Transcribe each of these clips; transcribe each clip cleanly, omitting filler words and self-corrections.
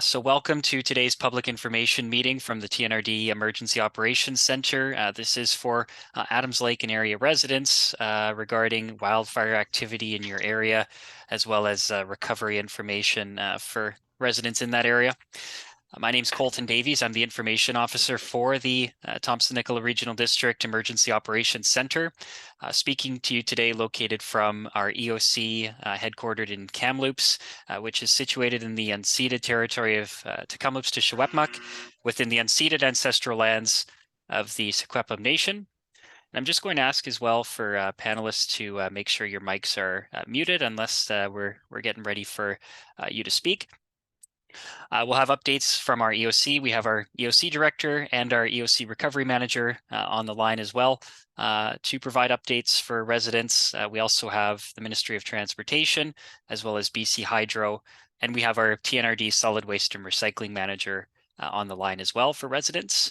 So welcome to today's public information meeting from the TNRD Emergency Operations Center. This is for Adams Lake and area residents regarding wildfire activity in your area, as well as recovery information for residents in that area. My name is Colton Davies. I'm the information officer for the Thompson-Nicola Regional District Emergency Operations Center. Speaking to you today located from our EOC headquartered in Kamloops, which is situated in the unceded territory of Tecumloops to Secwepemc within the unceded ancestral lands of the Secwepemc Nation. And I'm just going to ask as well for panelists to make sure your mics are muted unless we're getting ready for you to speak. We'll have updates from our EOC. We have our EOC director and our EOC recovery manager on the line as well to provide updates for residents. We also have the Ministry of Transportation as well as BC Hydro, and we have our TNRD solid waste and recycling manager on the line as well for residents.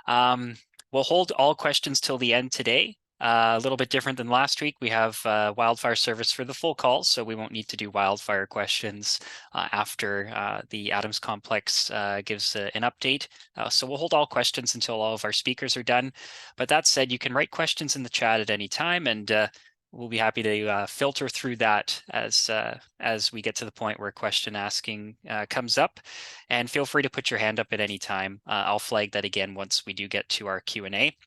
We'll hold all questions till the end today. A little bit different than last week. We have wildfire service for the full call, so we won't need to do wildfire questions after the Adams Complex gives an update. So we'll hold all questions until all of our speakers are done. But that said, you can write questions in the chat at any time, and we'll be happy to filter through that as we get to the point where question asking comes up. And feel free to put your hand up at any time. I'll flag that again once we do get to our Q&A.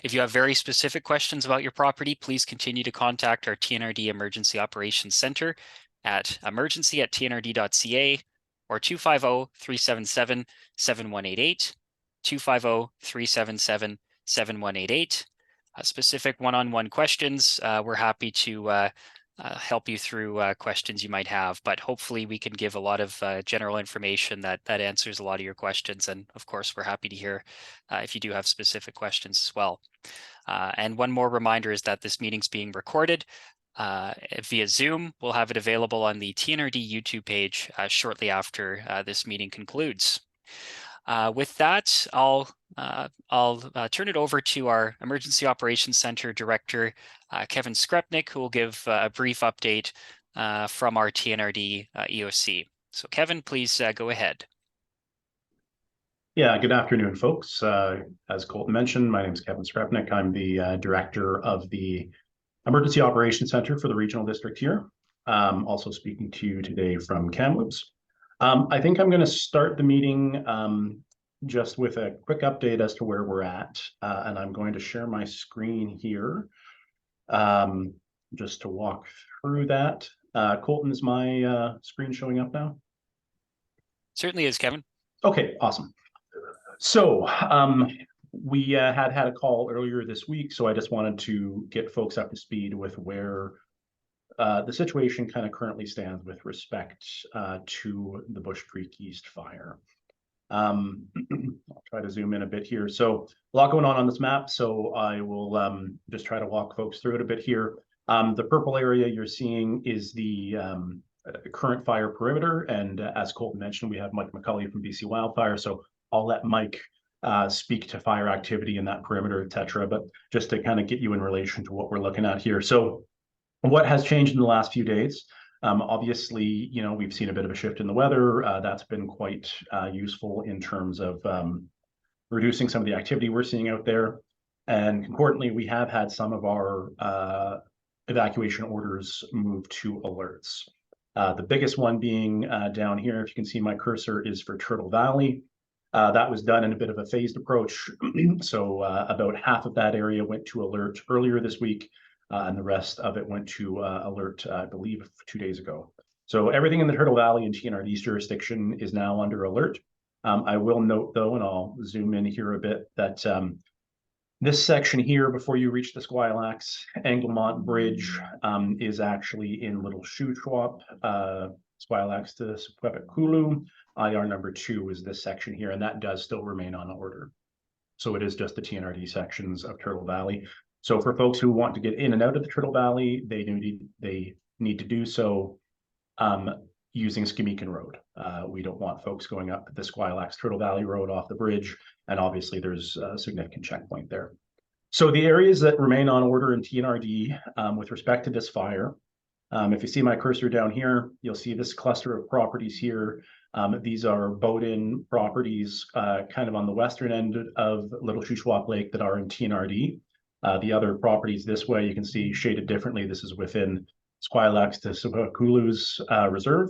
If you have very specific questions about your property, please continue to contact our TNRD Emergency Operations Center at emergency@tnrd.ca or 250-377-7188, 250-377-7188. Specific one-on-one questions, we're happy to help you through questions you might have, but hopefully we can give a lot of general information that answers a lot of your questions. And of course, we're happy to hear if you do have specific questions as well. And one more reminder is that this meeting's being recorded via Zoom. We'll have it available on the TNRD YouTube page shortly after this meeting concludes. With that, I'll turn it over to our Emergency Operations Center Director, Kevin Skrepnek, who will give a brief update from our TNRD EOC. So Kevin, please go ahead. Yeah, good afternoon, folks. As Colton mentioned, my name is Kevin Skrepnek. I'm the Director of the Emergency Operations Center for the Regional District here. Also speaking to you today from Kamloops. I think I'm going to start the meeting just with a quick update as to where we're at, and I'm going to share my screen here just to walk through that. Colton, is my screen showing up now? Certainly is, Kevin. Okay, awesome. So we had a call earlier this week, so I just wanted to get folks up to speed with where the situation kind of currently stands with respect to the Bush Creek East fire. I'll try to zoom in a bit here. So a lot going on this map, so I will just try to walk folks through it a bit here. The purple area you're seeing is the current fire perimeter, and as Colton mentioned, we have Mike McCulley from BC Wildfire, so I'll let Mike speak to fire activity in that perimeter, etc. But just to kind of get you in relation to what we're looking at here. So what has changed in the last few days? Obviously, you know, we've seen a bit of a shift in the weather. That's been quite useful in terms of reducing some of the activity we're seeing out there. And concurrently, we have had some of our evacuation orders move to alerts. The biggest one being down here, if you can see my cursor, is for Turtle Valley. That was done in a bit of a phased approach. So about half of that area went to alert earlier this week. And the rest of it went to alert, I believe, 2 days ago. So everything in the Turtle Valley and TNRD's jurisdiction is now under alert. I will note, though, and I'll zoom in here a bit, that this section here, before you reach the Squilax Angman Bridge, is actually in Little Shuswap, Squilax to Secwepemc. IR number 2 is this section here, and that does still remain on order. So it is just the TNRD sections of Turtle Valley. So for folks who want to get in and out of the Turtle Valley, they need to do so using Skimikan Road. We don't want folks going up the Squilax Turtle Valley Road off the bridge, and obviously there's a significant checkpoint there. So the areas that remain on order in TNRD with respect to this fire If you see my cursor down here, you'll see this cluster of properties here. These are boat-in properties kind of on the western end of Little Shuswap Lake that are in TNRD. The other properties this way, you can see shaded differently. This is within Squilax to Sipakulu's reserve.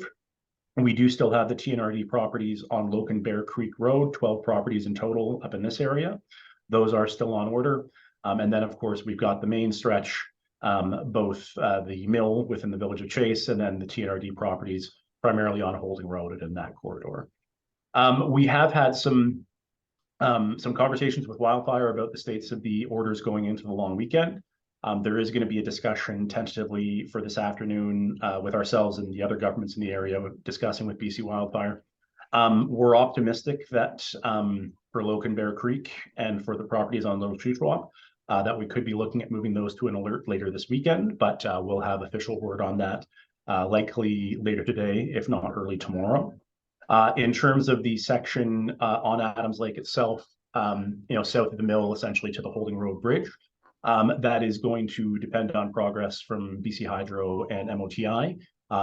And we do still have the TNRD properties on Locan Bear Creek Road, 12 properties in total up in this area. Those are still on order. And then, of course, we've got the main stretch, both the mill within the village of Chase and then the TNRD properties primarily on Holding Road and in that corridor. We have had some conversations with Wildfire about the states of the orders going into the long weekend. There is going to be a discussion tentatively for this afternoon with ourselves and the other governments in the area discussing with BC Wildfire. We're optimistic that for Locan Bear Creek and for the properties on Little Shuswap, that we could be looking at moving those to an alert later this weekend, but we'll have official word on that likely later today, if not early tomorrow. In terms of the section on Adams Lake itself, south of the mill, essentially to the Holding Road Bridge, that is going to depend on progress from BC Hydro and MOTI,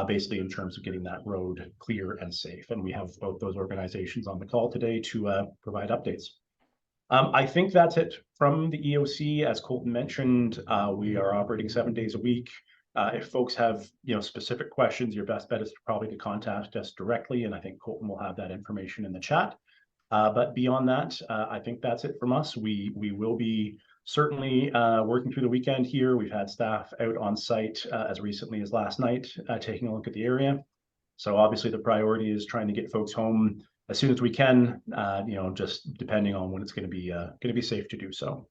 basically in terms of getting that road clear and safe. And we have both those organizations on the call today to provide updates. I think that's it from the EOC. As Colton mentioned, we are operating 7 days a week. If folks have specific questions, your best bet is probably to contact us directly, and I think Colton will have that information in the chat. But beyond that, I think that's it from us. We will be certainly working through the weekend here. We've had staff out on site as recently as last night, taking a look at the area. So obviously the priority is trying to get folks home as soon as we can, just depending on when it's going to be safe to do so.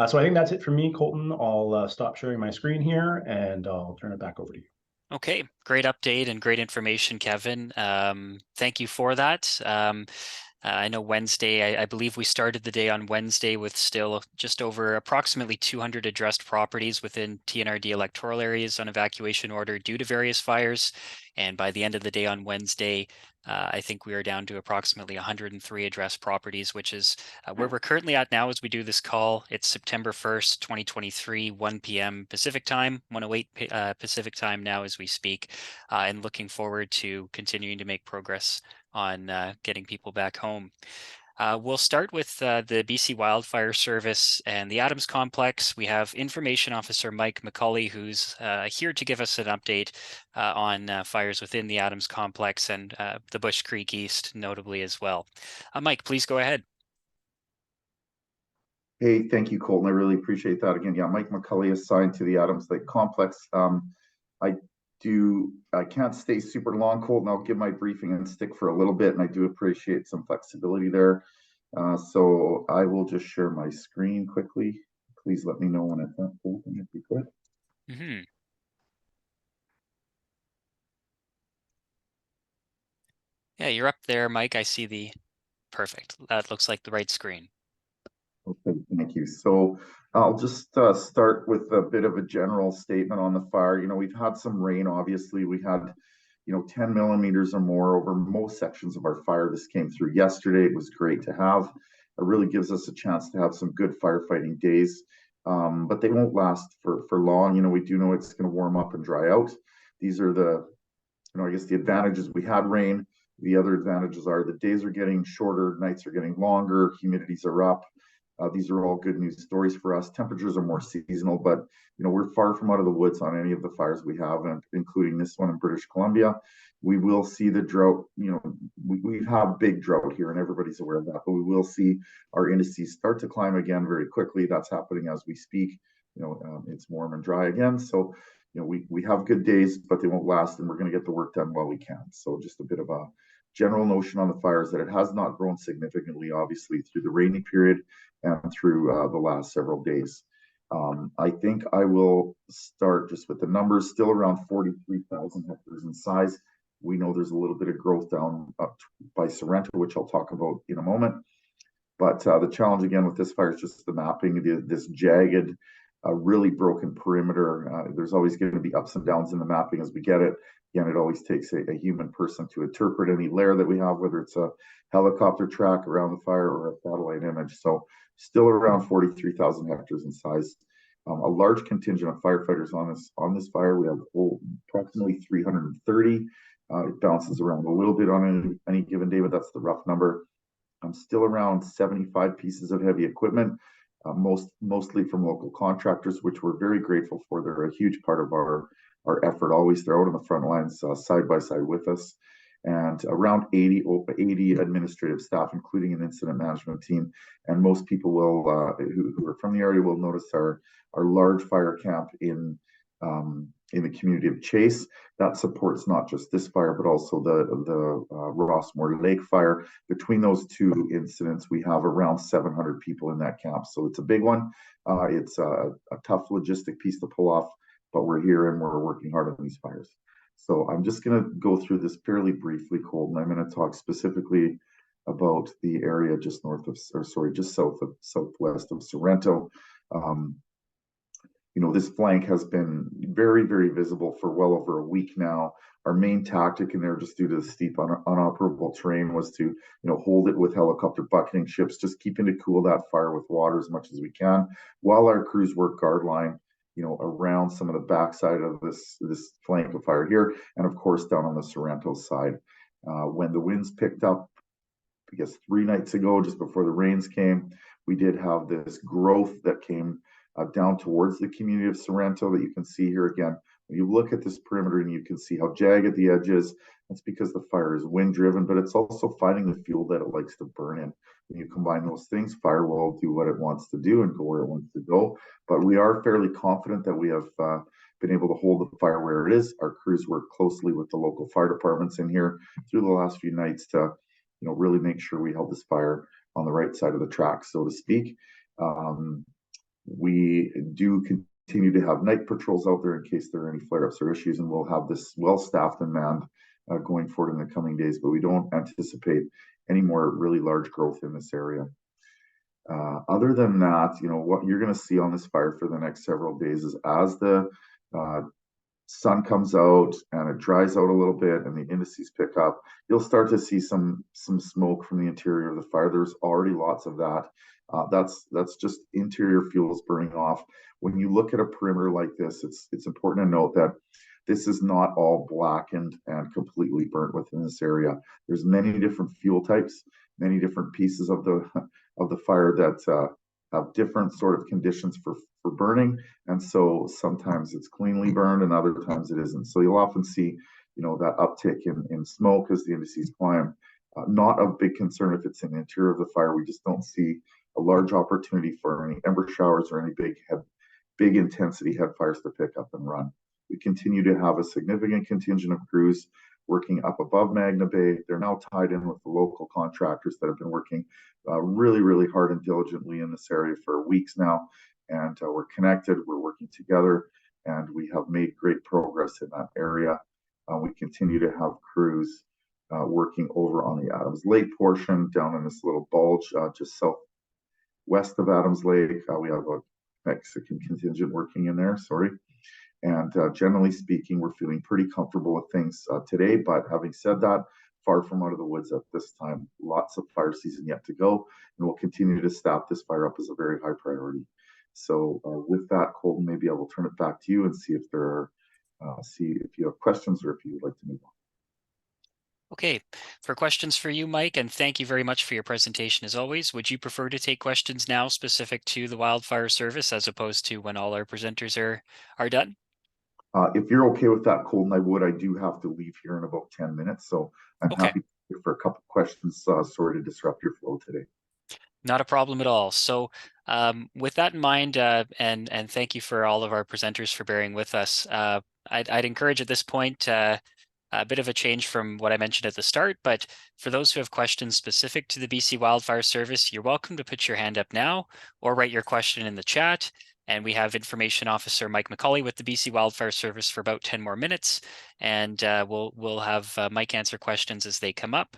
So I think that's it for me, Colton. I'll stop sharing my screen here and I'll turn it back over to you. Okay, great update and great information, Kevin. Thank you for that. I know Wednesday, I believe we started the day on Wednesday with still just over approximately 200 addressed properties within TNRD electoral areas on evacuation order due to various fires. And by the end of the day on Wednesday, I think we are down to approximately 103 addressed properties, which is where we're currently at now as we do this call. It's September 1st, 2023, 1 p.m. Pacific time, 1:08 Pacific time now as we speak, and looking forward to continuing to make progress on getting people back home. We'll start with the BC Wildfire Service and the Adams Complex. We have Information Officer Mike McCulley, who's here to give us an update on fires within the Adams Complex and the Bush Creek East, notably as well. Mike, please go ahead. Hey, thank you, Colton. I really appreciate that. Again, yeah, Mike McCulley assigned to the Adams Lake Complex. I can't stay super long, Colton. I'll give my briefing and stick for a little bit, and I do appreciate some flexibility there. So I will just share my screen quickly. Please let me know when it's not open if you could. Mm-hmm. Yeah, you're up there, Mike. I see the perfect. That looks like the right screen. Okay, thank you. So I'll just start with a bit of a general statement on the fire. We've had some rain, obviously. We had, 10 millimeters or more over most sections of our fire. This came through yesterday. It was great to have. It really gives us a chance to have some good firefighting days, but they won't last for long. We do know it's going to warm up and dry out. These are the, I guess the advantages. We had rain. The other advantages are the days are getting shorter, nights are getting longer, humidities are up. These are all good news stories for us. Temperatures are more seasonal, but we're far from out of the woods on any of the fires we have, and including this one in British Columbia. We will see the drought. We have big drought here, and everybody's aware of that. But we will see our indices start to climb again very quickly. That's happening as we speak. It's warm and dry again, so we have good days, but they won't last, and we're going to get the work done while we can. So just a bit of a general notion on the fires that it has not grown significantly, obviously, through the rainy period and through the last several days. I think I will start just with the numbers, still around 43,000 hectares in size. We know there's a little bit of growth down up by Sorrento, which I'll talk about in a moment. But the challenge again with this fire is just the mapping, this jagged, really broken perimeter. There's always going to be ups and downs in the mapping as we get it. Again, it always takes a human person to interpret any layer that we have, whether it's a helicopter track around the fire or a satellite image. So still around 43,000 hectares in size. a large contingent of firefighters on this fire. We have approximately 330. It bounces around a little bit on any given day, but that's the rough number. Still around 75 pieces of heavy equipment, mostly from local contractors, which we're very grateful for. They're a huge part of our effort. Always they're out on the front lines side by side with us. And around 80 administrative staff, including an incident management team. And most people will who are from the area will notice our large fire camp in the community of Chase. That supports not just this fire, but also the Rossmore Lake fire. Between those two incidents, we have around 700 people in that camp. So it's a big one. It's a tough logistic piece to pull off, but we're here and we're working hard on these fires. So I'm just going to go through this fairly briefly, Colton. I'm going to talk specifically about the area just southwest of Sorrento. This flank has been very, very visible for well over a week now. Our main tactic in there, just due to the steep unoperable terrain, was to hold it with helicopter bucketing ships, just keeping to cool that fire with water as much as we can, while our crews work guard line around some of the backside of this flank of fire here, and of course down on the Sorrento side. When the winds picked up, I guess 3 nights ago, just before the rains came, we did have this growth that came down towards the community of Sorrento that you can see here again. When you look at this perimeter and you can see how jagged the edge is, that's because the fire is wind driven, but it's also finding the fuel that it likes to burn in. When you combine those things, fire will do what it wants to do and go where it wants to go. But we are fairly confident that we have been able to hold the fire where it is. Our crews work closely with the local fire departments in here through the last few nights to really make sure we held this fire on the right side of the track, so to speak. We do continue to have night patrols out there in case there are any flare-ups or issues, and we'll have this well-staffed and manned going forward in the coming days, but we don't anticipate any more really large growth in this area. Other than that, what you're going to see on this fire for the next several days is as the sun comes out and it dries out a little bit and the indices pick up, you'll start to see some smoke from the interior of the fire. There's already lots of that. That's just interior fuels burning off. When you look at a perimeter like this, it's important to note that this is not all blackened and completely burnt within this area. There's many different fuel types, many different pieces of the fire that have different sort of conditions for burning, and so sometimes it's cleanly burned and other times it isn't. So you'll often see that uptick in smoke as the indices climb. Not a big concern if it's in the interior of the fire. We just don't see a large opportunity for any ember showers or any big intensity head fires to pick up and run. We continue to have a significant contingent of crews working up above Magna Bay. They're now tied in with the local contractors that have been working really, really hard and diligently in this area for weeks now. And we're connected, we're working together, and we have made great progress in that area. We continue to have crews working over on the Adams Lake portion, down in this little bulge just southwest of Adams Lake. We have a Mexican contingent working in there, And generally speaking, we're feeling pretty comfortable with things today. But having said that, far from out of the woods at this time. Lots of fire season yet to go, and we'll continue to staff this fire up as a very high priority. So with that, Colton, maybe I will turn it back to you and see if you have questions or if you would like to move on. Okay, for questions for you, Mike, and thank you very much for your presentation as always. Would you prefer to take questions now specific to the wildfire service as opposed to when all our presenters are done? If you're okay with that, Colton, I do have to leave here in about 10 minutes, so I'm happy for a couple questions. Sorry to disrupt your flow today. Not a problem at all. So with that in mind, and thank you for all of our presenters for bearing with us, I'd encourage at this point a bit of a change from what I mentioned at the start, but for those who have questions specific to the BC Wildfire Service, you're welcome to put your hand up now or write your question in the chat. And we have Information Officer Mike McCulley with the BC Wildfire Service for about 10 more minutes, and we'll have Mike answer questions as they come up.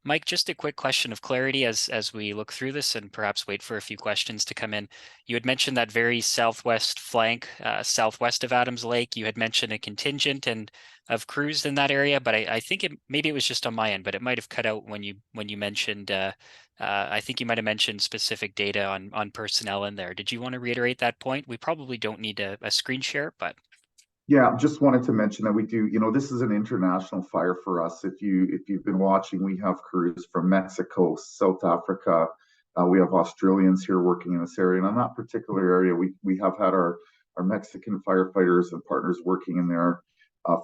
Mike, just a quick question of clarity as we look through this and perhaps wait for a few questions to come in. You had mentioned that very southwest flank, southwest of Adams Lake. You had mentioned a contingent, and crews in that area, but I think maybe it was just on my end, but it might have cut out when you mentioned. I think you might have mentioned specific data on personnel in there. Did you want to reiterate that point? We probably don't need a screen share, but Yeah, just wanted to mention that we do, this is an international fire for us. If you've been watching, we have crews from Mexico, South Africa. We have Australians here working in this area. And on that particular area, we have had our Mexican firefighters and partners working in there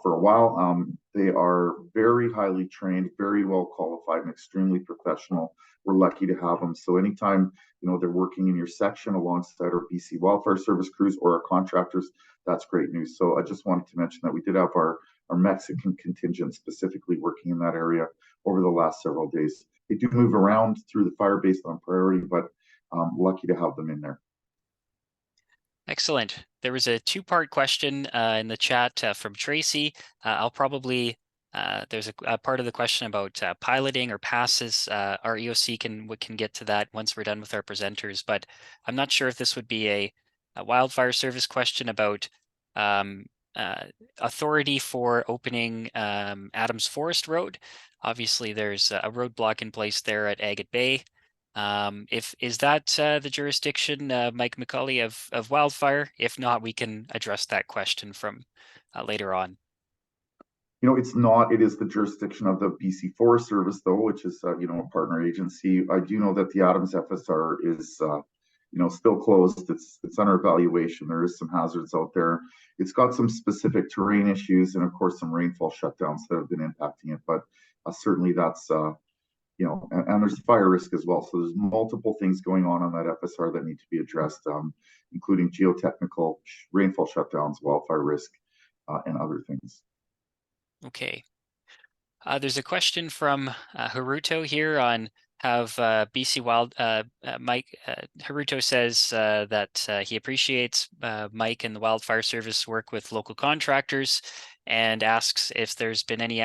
for a while. They are very highly trained, very well qualified, and extremely professional. We're lucky to have them. So anytime, they're working in your section alongside our BC Wildfire Service crews or our contractors, that's great news. So I just wanted to mention that we did have our Mexican contingent specifically working in that area over the last several days. They do move around through the fire based on priority, but lucky to have them in there. excellent. There was a two-part question in the chat from Tracy. I'll probably there's a part of the question about piloting or passes. Our EOC can get to that once we're done with our presenters, but I'm not sure if this would be a wildfire service question about authority for opening Adams Forest Road. Obviously, there's a roadblock in place there at Agate Bay. Is that the jurisdiction, Mike McCulley, of Wildfire? If not, we can address that question from later on. It's not. It is the jurisdiction of the BC Forest Service, though, which is a partner agency. I do know that the Adams FSR is still closed. It's under evaluation. There is some hazards out there. It's got some specific terrain issues and of course some rainfall shutdowns that have been impacting it. But certainly that's and there's fire risk as well. So there's multiple things going on that FSR that need to be addressed, including geotechnical, rainfall shutdowns, wildfire risk, and other things. Okay. There's a question from Haruto here on have BC Wild. Mike Haruto says that he appreciates Mike and the Wildfire Service work with local contractors, and asks if there's been any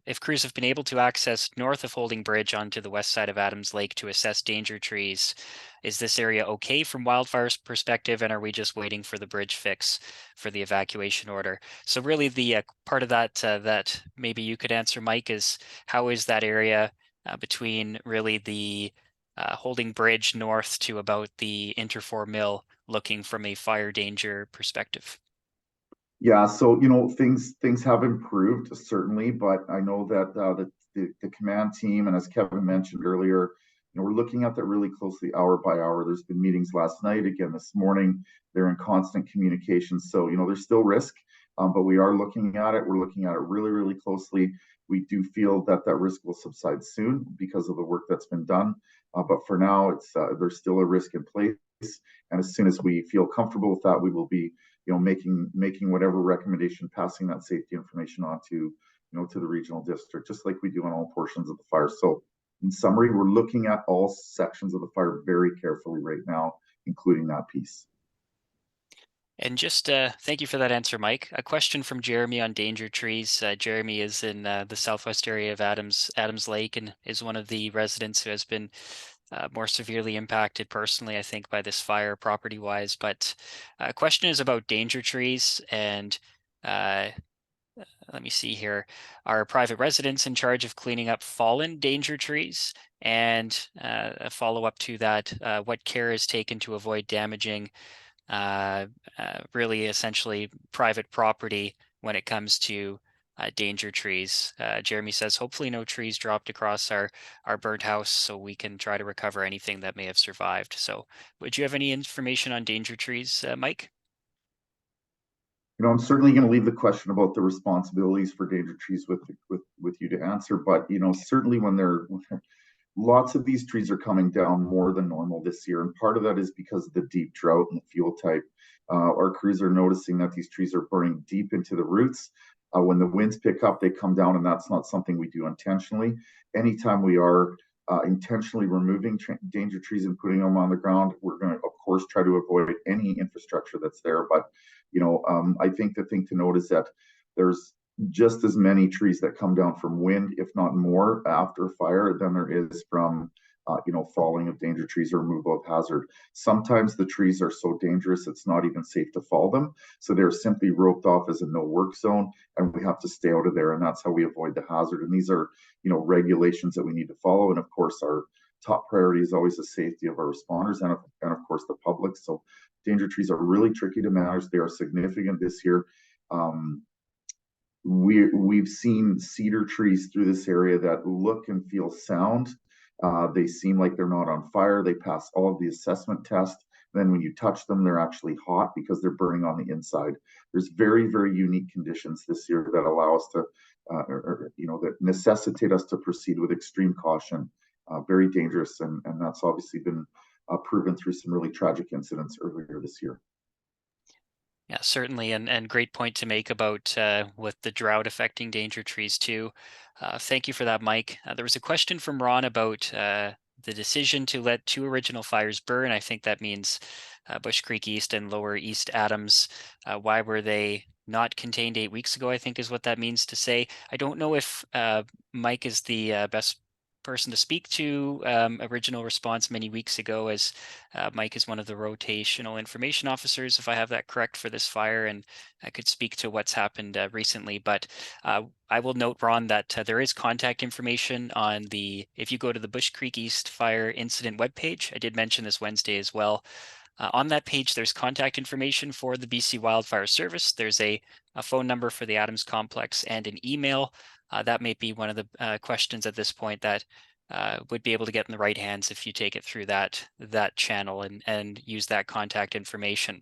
if crews have been able to access north of Holding Bridge onto the west side of Adams Lake to assess danger trees. Is this area okay from Wildfire's perspective, and are we just waiting for the bridge fix for the evacuation order? So really the part of that that maybe you could answer, Mike, is how is that area between really the Holding Bridge north to about the Interfor Mill looking from a fire danger perspective? Yeah, so things have improved certainly, but I know that the command team, and as Kevin mentioned earlier, we're looking at that really closely hour by hour. There's been meetings last night, again this morning. They're in constant communication, so there's still risk, but we are looking at it. We're looking at it really, really closely. We do feel that risk will subside soon because of the work that's been done, but for now, there's still a risk in place. And as soon as we feel comfortable with that, we will be making whatever recommendation, passing that safety information on to the regional district, just like we do on all portions of the fire. So in summary, we're looking at all sections of the fire very carefully right now, including that piece. And just thank you for that answer, Mike. A question from Jeremy on danger trees. Jeremy is in the southwest area of Adams Lake and is one of the residents who has been more severely impacted personally, I think, by this fire property-wise. But question is about danger trees, and let me see here. Are private residents in charge of cleaning up fallen danger trees? And a follow-up to that, what care is taken to avoid damaging really essentially private property when it comes to danger trees? Jeremy says, hopefully no trees dropped across our burnt house so we can try to recover anything that may have survived. So would you have any information on danger trees, Mike? I'm certainly going to leave the question about the responsibilities for danger trees with you to answer, but certainly when lots of these trees are coming down more than normal this year, and part of that is because of the deep drought and the fuel type. Our crews are noticing that these trees are burning deep into the roots. When the winds pick up, they come down, and that's not something we do intentionally. Anytime we are intentionally removing danger trees and putting them on the ground, we're going to, of course, try to avoid any infrastructure that's there. But I think the thing to note is that there's just as many trees that come down from wind, if not more, after fire than there is from falling of danger trees or removal of hazard. Sometimes the trees are so dangerous it's not even safe to fall them, so they're simply roped off as a no work zone, and we have to stay out of there, and that's how we avoid the hazard. And these are regulations that we need to follow, and of course our top priority is always the safety of our responders and of course the public. So danger trees are really tricky to manage. They are significant this year. We've seen cedar trees through this area that look and feel sound. They seem like they're not on fire. They pass all of the assessment tests. Then when you touch them, they're actually hot because they're burning on the inside. There's very, very unique conditions this year that allow us to, that necessitate us to proceed with extreme caution. Very dangerous, and that's obviously been proven through some really tragic incidents earlier this year. Yeah, certainly, and great point to make about with the drought affecting danger trees too. Thank you for that, Mike. There was a question from Ron about the decision to let 2 original fires burn. I think that means Bush Creek East and Lower East Adams. Why were they not contained 8 weeks ago, I think is what that means to say. I don't know if Mike is the best person to speak to original response many weeks ago, as Mike is one of the rotational information officers, if I have that correct, for this fire, and I could speak to what's happened recently. But I will note, Ron, that there is contact information on if you go to the Bush Creek East Fire Incident webpage. I did mention this Wednesday as well. On that page, there's contact information for the BC Wildfire Service. There's a phone number for the Adams Complex and an email. That may be one of the questions at this point that would be able to get in the right hands if you take it through that channel and use that contact information.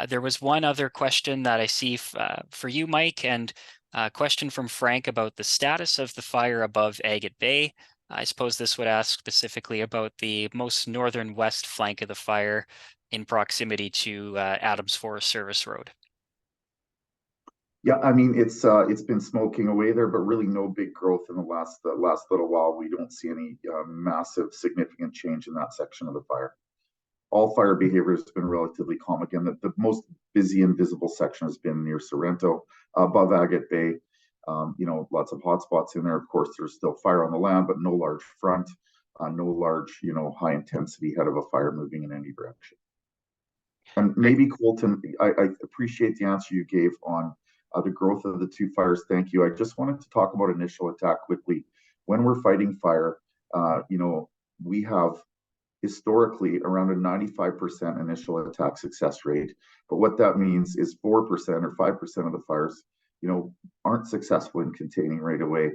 There was one other question that I see for you, Mike, and a question from Frank about the status of the fire above Agate Bay. I suppose this would ask specifically about the most northern west flank of the fire in proximity to Adams Forest Service Road. Yeah, I mean, it's been smoking away there, but really no big growth in the last little while. We don't see any massive significant change in that section of the fire. All fire behavior has been relatively calm. Again, the most busy and visible section has been near Sorrento, above Agate Bay. Lots of hot spots in there. Of course, there's still fire on the land, but no large front, no large, high intensity head of a fire moving in any direction. And maybe Colton, I appreciate the answer you gave on the growth of the 2 fires. Thank you. I just wanted to talk about initial attack quickly. When we're fighting fire, we have historically around a 95% initial attack success rate. But what that means is 4% or 5% of the fires, aren't successful in containing right away.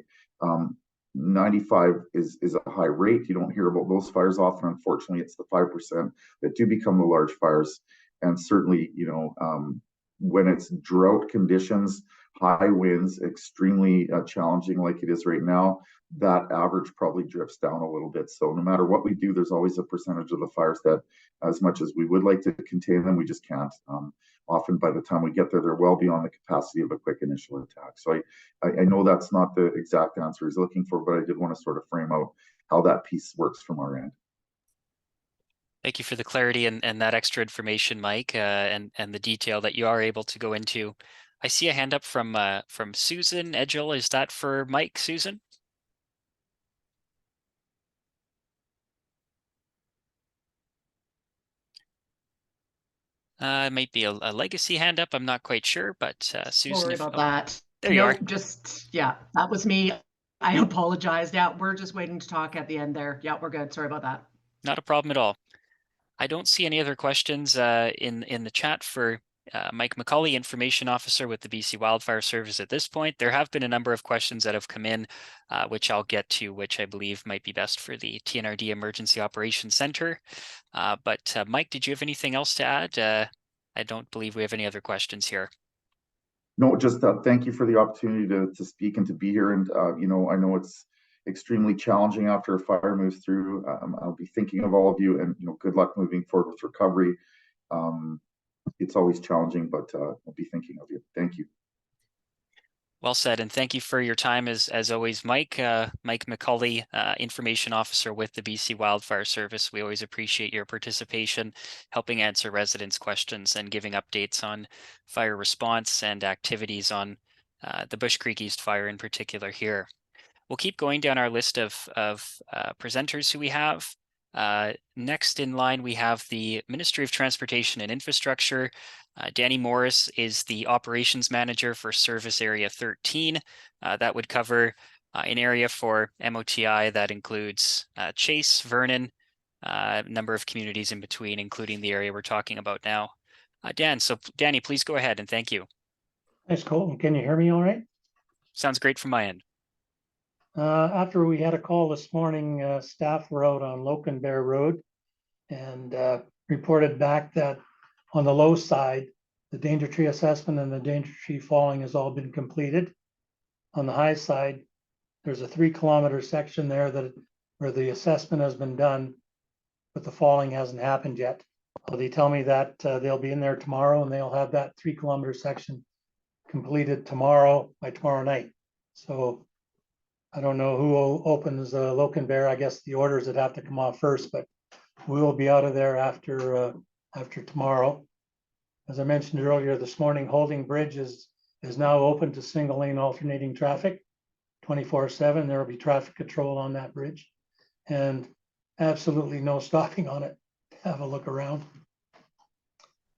95 is a high rate. You don't hear about those fires often. Unfortunately, it's the 5% that do become the large fires. And certainly, when it's drought conditions, high winds, extremely challenging like it is right now, that average probably drifts down a little bit. So no matter what we do, there's always a percentage of the fires that, as much as we would like to contain them, we just can't. Often by the time we get there, they're well beyond the capacity of a quick initial attack. So I know that's not the exact answer he's looking for, but I did want to sort of frame out how that piece works from our end. Thank you for the clarity and that extra information, Mike, and the detail that you are able to go into. I see a hand up from Susan Edgell. Is that for Mike, Susan? It might be a legacy hand up. I'm not quite sure, but Susan. Sorry about that. There you are. Yeah, that was me. I apologize. Yeah, we're just waiting to talk at the end there. Yeah, we're good. Sorry about that. Not a problem at all. I don't see any other questions in the chat for Mike McCulley, Information Officer with the BC Wildfire Service at this point. There have been a number of questions that have come in, which I'll get to, which I believe might be best for the TNRD Emergency Operations Center. But Mike, did you have anything else to add? I don't believe we have any other questions here. No, just thank you for the opportunity to speak and to be here. And, I know it's extremely challenging after a fire moves through. I'll be thinking of all of you, and, good luck moving forward with recovery. It's always challenging, but I'll be thinking of you. Thank you. Well said, and thank you for your time as always, Mike. Mike McCulley, Information Officer with the BC Wildfire Service. We always appreciate your participation, helping answer residents' questions and giving updates on fire response and activities on the Bush Creek East fire in particular here. we'll keep going down our list of presenters who we have. Next in line, we have the Ministry of Transportation and Infrastructure. Danny Morris is the Operations Manager for Service Area 13. That would cover an area for MOTI that includes Chase, Vernon, a number of communities in between, including the area we're talking about now. Danny, please go ahead and thank you. Thanks, Colton. Can you hear me all right? Sounds great from my end. After we had a call this morning, staff were out on Lokenbear Road and reported back that on the low side, the danger tree assessment and the danger tree falling has all been completed. On the high side, there's a 3-kilometer section there where the assessment has been done, but the falling hasn't happened yet. They tell me that they'll be in there tomorrow and they'll have that 3-kilometer section completed by tomorrow night. So I don't know who opens Lokenbear. I guess the orders would have to come off first, but we will be out of there after tomorrow. As I mentioned earlier this morning, Holding Bridge is now open to single lane alternating traffic 24/7. There will be traffic control on that bridge and absolutely no stopping on it. Have a look around.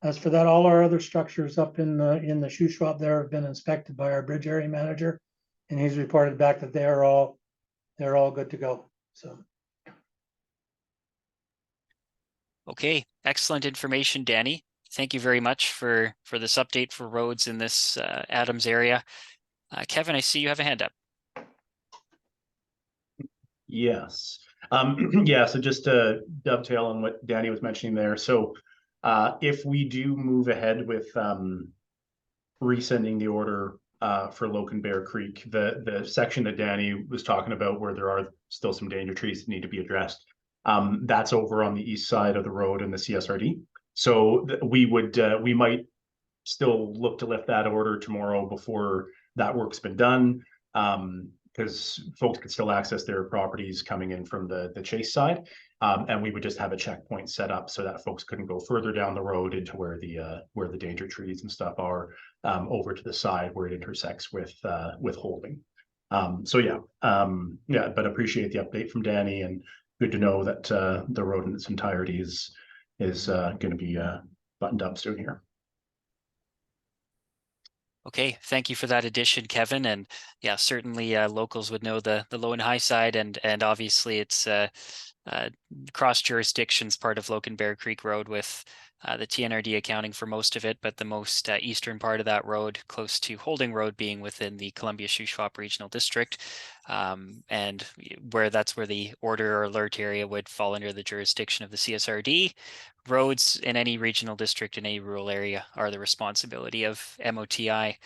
As for that, all our other structures up in the shoe shop there have been inspected by our bridge area manager, and he's reported back that they're all good to go. So. Okay, excellent information, Danny. Thank you very much for this update for roads in this Adams area. Kevin, I see you have a hand up. Yes. Yeah, so just to dovetail on what Danny was mentioning there. So if we do move ahead with resending the order for Lokenbear Creek, the section that Danny was talking about where there are still some danger trees that need to be addressed, that's over on the east side of the road in the CSRD. So we might still look to lift that order tomorrow before that work's been done, because folks could still access their properties coming in from the Chase side, and we would just have a checkpoint set up so that folks couldn't go further down the road into where the danger trees and stuff are, over to the side where it intersects with Holding. So yeah, but appreciate the update from Danny, and good to know that the road in its entirety is going to be buttoned up soon here. Okay, thank you for that addition, Kevin. And yeah, certainly locals would know the low and high side, and obviously it's cross jurisdictions part of Lokenbear Creek Road, with the TNRD accounting for most of it, but the most eastern part of that road, close to Holding Road, being within the Columbia-Shuswap Regional District, and that's where the order or alert area would fall under the jurisdiction of the CSRD. Roads in any regional district in any rural area are the responsibility of MOTI.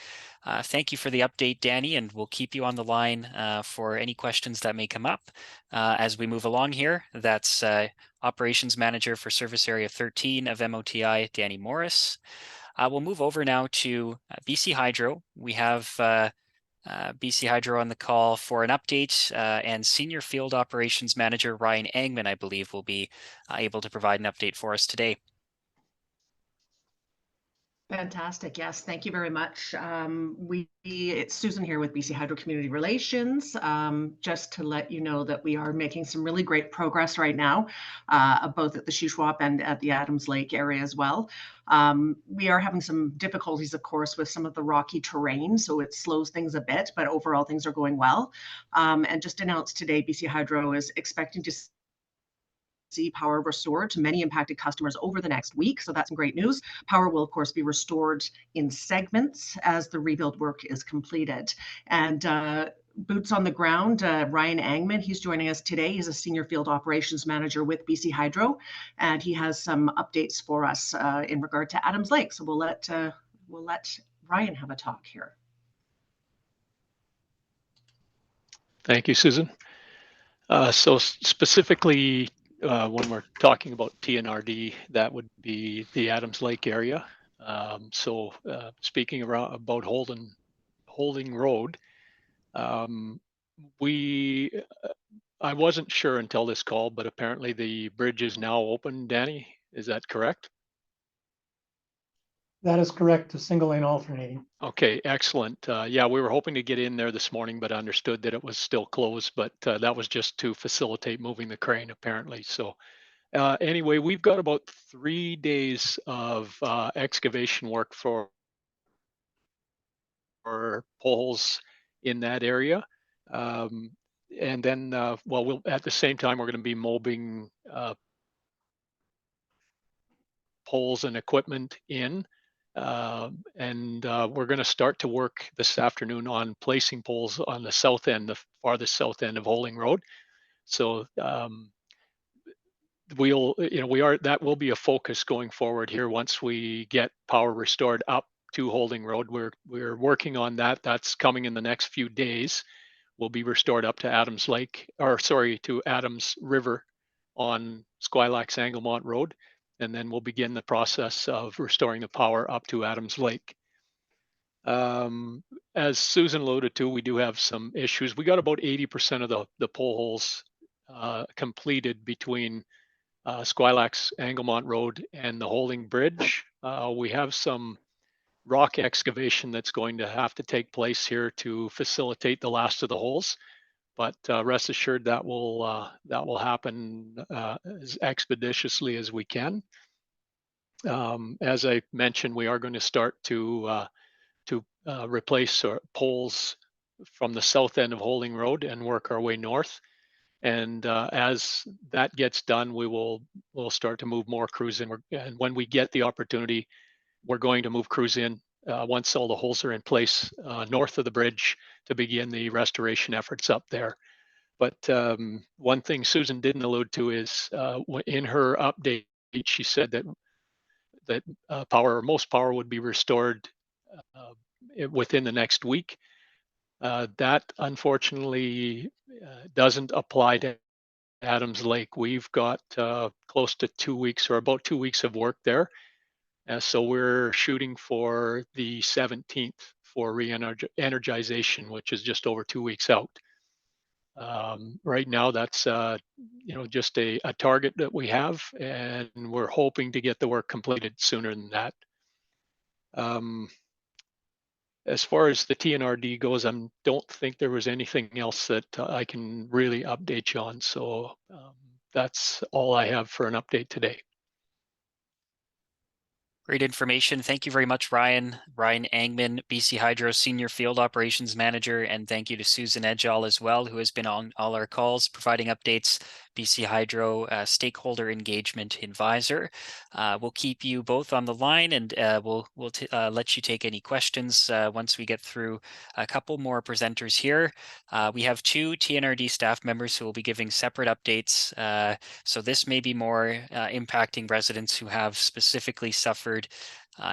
Thank you for the update, Danny, and we'll keep you on the line for any questions that may come up as we move along here. That's Operations Manager for Service Area 13 of MOTI, Danny Morris. We'll move over now to BC Hydro. We have BC Hydro on the call for an update, and Senior Field Operations Manager Ryan Angman, I believe, will be able to provide an update for us today. Fantastic. Yes, thank you very much. It's Susan here with BC Hydro Community Relations. Just to let you know that we are making some really great progress right now, both at the Shuswap and at the Adams Lake area as well. We are having some difficulties, of course, with some of the rocky terrain, so it slows things a bit, but overall things are going well. And just announced today, BC Hydro is expecting to see power restored to many impacted customers over the next week. So that's some great news. Power will, of course, be restored in segments as the rebuild work is completed. And boots on the ground, Ryan Angman, he's joining us today. He's a Senior Field Operations Manager with BC Hydro, and he has some updates for us in regard to Adams Lake. So we'll let Ryan have a talk here. Thank you, Susan. So specifically, when we're talking about TNRD, that would be the Adams Lake area. Speaking about Holding Road, I wasn't sure until this call, but apparently the bridge is now open. Danny, is that correct? That is correct, to single lane alternating. Okay, excellent. Yeah, we were hoping to get in there this morning, but understood that it was still closed, but that was just to facilitate moving the crane apparently. So anyway, we've got about 3 days of excavation work for poles in that area. And then, well, we'll at the same time, we're going to be mobbing poles and equipment in. And we're going to start to work this afternoon on placing poles on the south end, the farthest south end of Holing Road. So that will be a focus going forward here once we get power restored up to Holing Road. We're working on that. That's coming in the next few days. Will be restored up to Adams Lake, or sorry, to Adams River on Squilax Anglemont Road. And then we'll begin the process of restoring the power up to Adams Lake. As Susan alluded to, we do have some issues. We got about 80% of the pole holes completed between Squilax Anglemont Road and the Holing Bridge. We have some rock excavation that's going to have to take place here to facilitate the last of the holes. But rest assured that will happen as expeditiously as we can. As I mentioned, we are going to start to replace poles from the south end of Holing Road and work our way north. And as that gets done, we'll start to move more crews in. And when we get the opportunity, we're going to move crews in once all the holes are in place north of the bridge to begin the restoration efforts up there. But one thing Susan didn't allude to is in her update, she said that most power would be restored within the next week. That unfortunately doesn't apply to Adams Lake. We've got close to 2 weeks, or about 2 weeks of work there. So we're shooting for the 17th for re-energization, which is just over 2 weeks out. Right now, that's just a target that we have, and we're hoping to get the work completed sooner than that. As far as the TNRD goes, I don't think there was anything else that I can really update you on. So that's all I have for an update today. Great information. Thank you very much, Ryan. Ryan Angman, BC Hydro Senior Field Operations Manager, and thank you to Susan Edgell as well, who has been on all our calls providing updates. BC Hydro Stakeholder Engagement Advisor. We'll keep you both on the line, and we'll let you take any questions once we get through a couple more presenters here. We have 2 TNRD staff members who will be giving separate updates. So this may be more impacting residents who have specifically suffered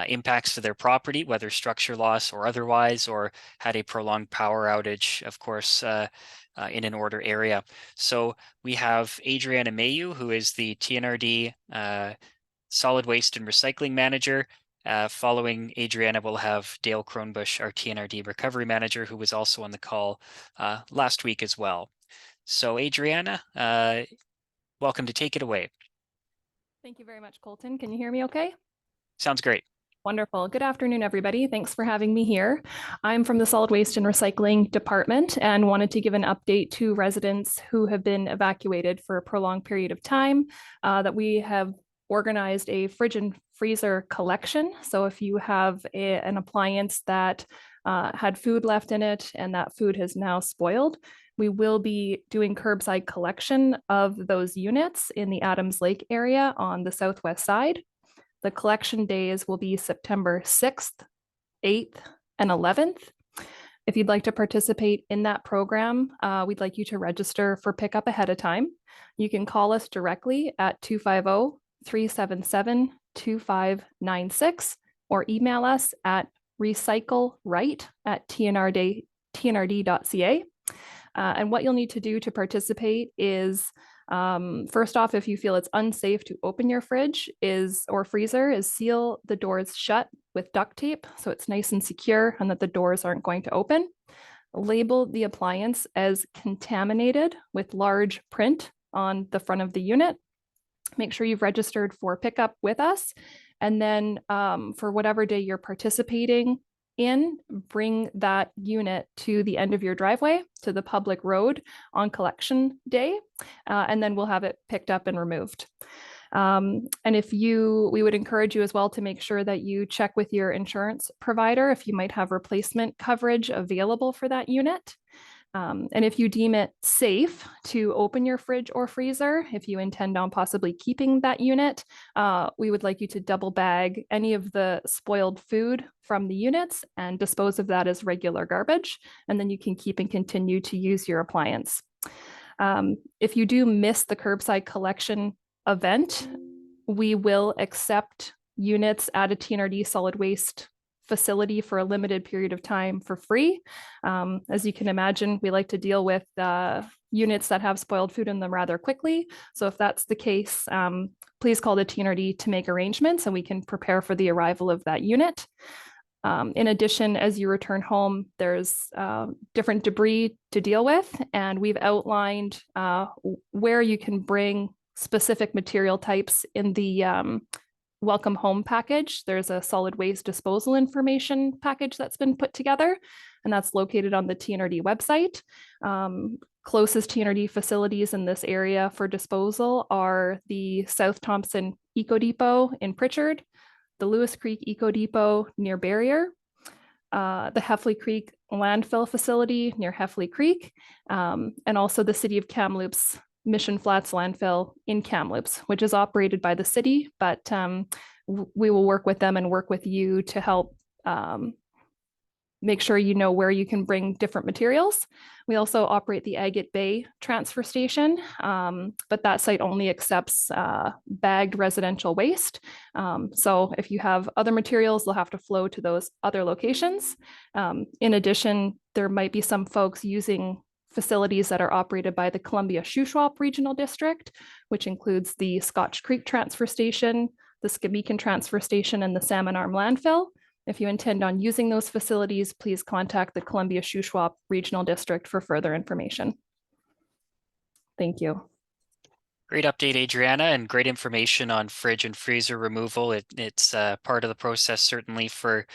impacts to their property, whether structure loss or otherwise, or had a prolonged power outage, of course, in an order area. So we have Adriana Mayu, who is the TNRD Solid Waste and Recycling Manager. Following Adriana, we'll have Dale Kronebusch, our TNRD Recovery Manager, who was also on the call last week as well. So Adriana, welcome to take it away. Thank you very much, Colton. Can you hear me okay? Sounds great. Wonderful. Good afternoon, everybody. Thanks for having me here. I'm from the Solid Waste and Recycling Department and wanted to give an update to residents who have been evacuated for a prolonged period of time, that we have organized a fridge and freezer collection. So if you have an appliance that had food left in it and that food has now spoiled, we will be doing curbside collection of those units in the Adams Lake area on the southwest side. The collection days will be September 6th, 8th, and 11th. If you'd like to participate in that program, we'd like you to register for pickup ahead of time. You can call us directly at 250-377-2596 or email us at recycleright@tnrd.ca. And what you'll need to do to participate is, first off, if you feel it's unsafe to open your fridge or freezer, is seal the doors shut with duct tape so it's nice and secure and that the doors aren't going to open. Label the appliance as contaminated with large print on the front of the unit. Make sure you've registered for pickup with us. And then for whatever day you're participating in, bring that unit to the end of your driveway, to the public road on collection day, and then we'll have it picked up and removed. And we would encourage you as well to make sure that you check with your insurance provider if you might have replacement coverage available for that unit. And if you deem it safe to open your fridge or freezer, if you intend on possibly keeping that unit, we would like you to double bag any of the spoiled food from the units and dispose of that as regular garbage. And then you can keep and continue to use your appliance. If you do miss the curbside collection event, we will accept units at a TNRD solid waste facility for a limited period of time for free. As you can imagine, we like to deal with units that have spoiled food in them rather quickly. So if that's the case, please call the TNRD to make arrangements and we can prepare for the arrival of that unit. In addition, as you return home, there's different debris to deal with, and we've outlined where you can bring specific material types in the welcome home package. There's a solid waste disposal information package that's been put together, and that's located on the TNRD website. Closest TNRD facilities in this area for disposal are the South Thompson Eco Depot in Pritchard, the Lewis Creek Eco Depot near Barrier, the Heffley Creek landfill facility near Heffley Creek, and also the City of Kamloops Mission Flats landfill in Kamloops, which is operated by the city, but we will work with them and work with you to help make sure you know where you can bring different materials. We also operate the Agate Bay transfer station, but that site only accepts bagged residential waste. So if you have other materials, they'll have to flow to those other locations. In addition, there might be some folks using facilities that are operated by the Columbia-Shuswap Regional District, which includes the Scotch Creek Transfer Station, the Skameakin Transfer Station, and the Salmon Arm Landfill. If you intend on using those facilities, please contact the Columbia-Shuswap Regional District for further information. Thank you. Great update, Adriana, and great information on fridge and freezer removal. It's part of the process, certainly, for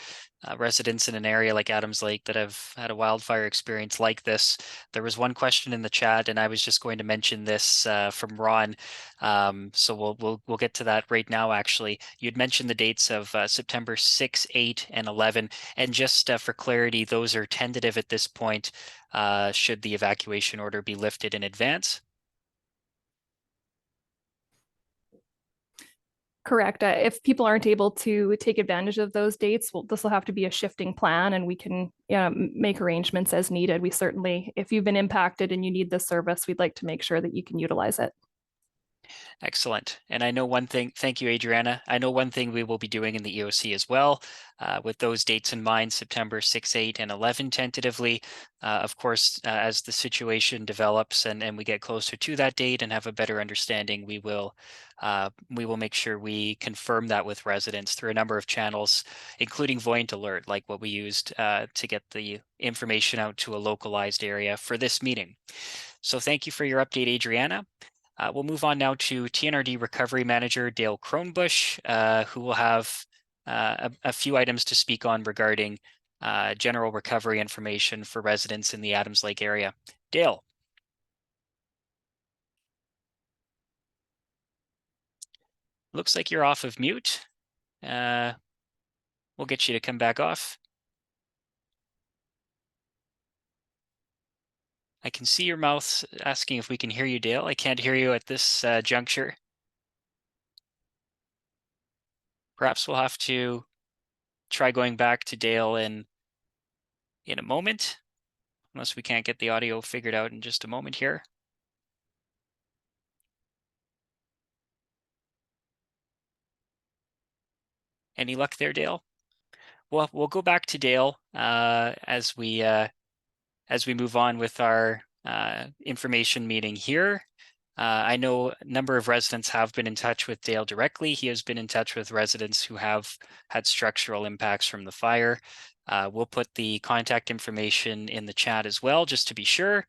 residents in an area like Adams Lake that have had a wildfire experience like this. There was one question in the chat, and I was just going to mention this from Ron. So we'll get to that right now. Actually, you'd mentioned the dates of September 6, 8, and 11, and just for clarity, those are tentative at this point. Should the evacuation order be lifted in advance? Correct. If people aren't able to take advantage of those dates, this will have to be a shifting plan, and we can make arrangements as needed. We certainly, if you've been impacted and you need this service, we'd like to make sure that you can utilize it. Excellent. And I know one thing, thank you, Adriana. I know one thing we will be doing in the EOC as well, with those dates in mind, September 6, 8, and 11 tentatively. Of course, as the situation develops and we get closer to that date and have a better understanding, we will make sure we confirm that with residents through a number of channels, including Voyant Alert, like what we used to get the information out to a localized area for this meeting. So thank you for your update, Adriana. We'll move on now to TNRD Recovery Manager Dale Kronebusch, who will have a few items to speak on regarding general recovery information for residents in the Adams Lake area. Dale. Looks like you're off of mute. We'll get you to come back off. I can see your mouth asking if we can hear you, Dale. I can't hear you at this juncture. Perhaps we'll have to try going back to Dale in a moment, unless we can't get the audio figured out in just a moment here. Any luck there, Dale? Well, we'll go back to Dale as we move on with our information meeting here. I know a number of residents have been in touch with Dale directly. He has been in touch with residents who have had structural impacts from the fire. We'll put the contact information in the chat as well, just to be sure.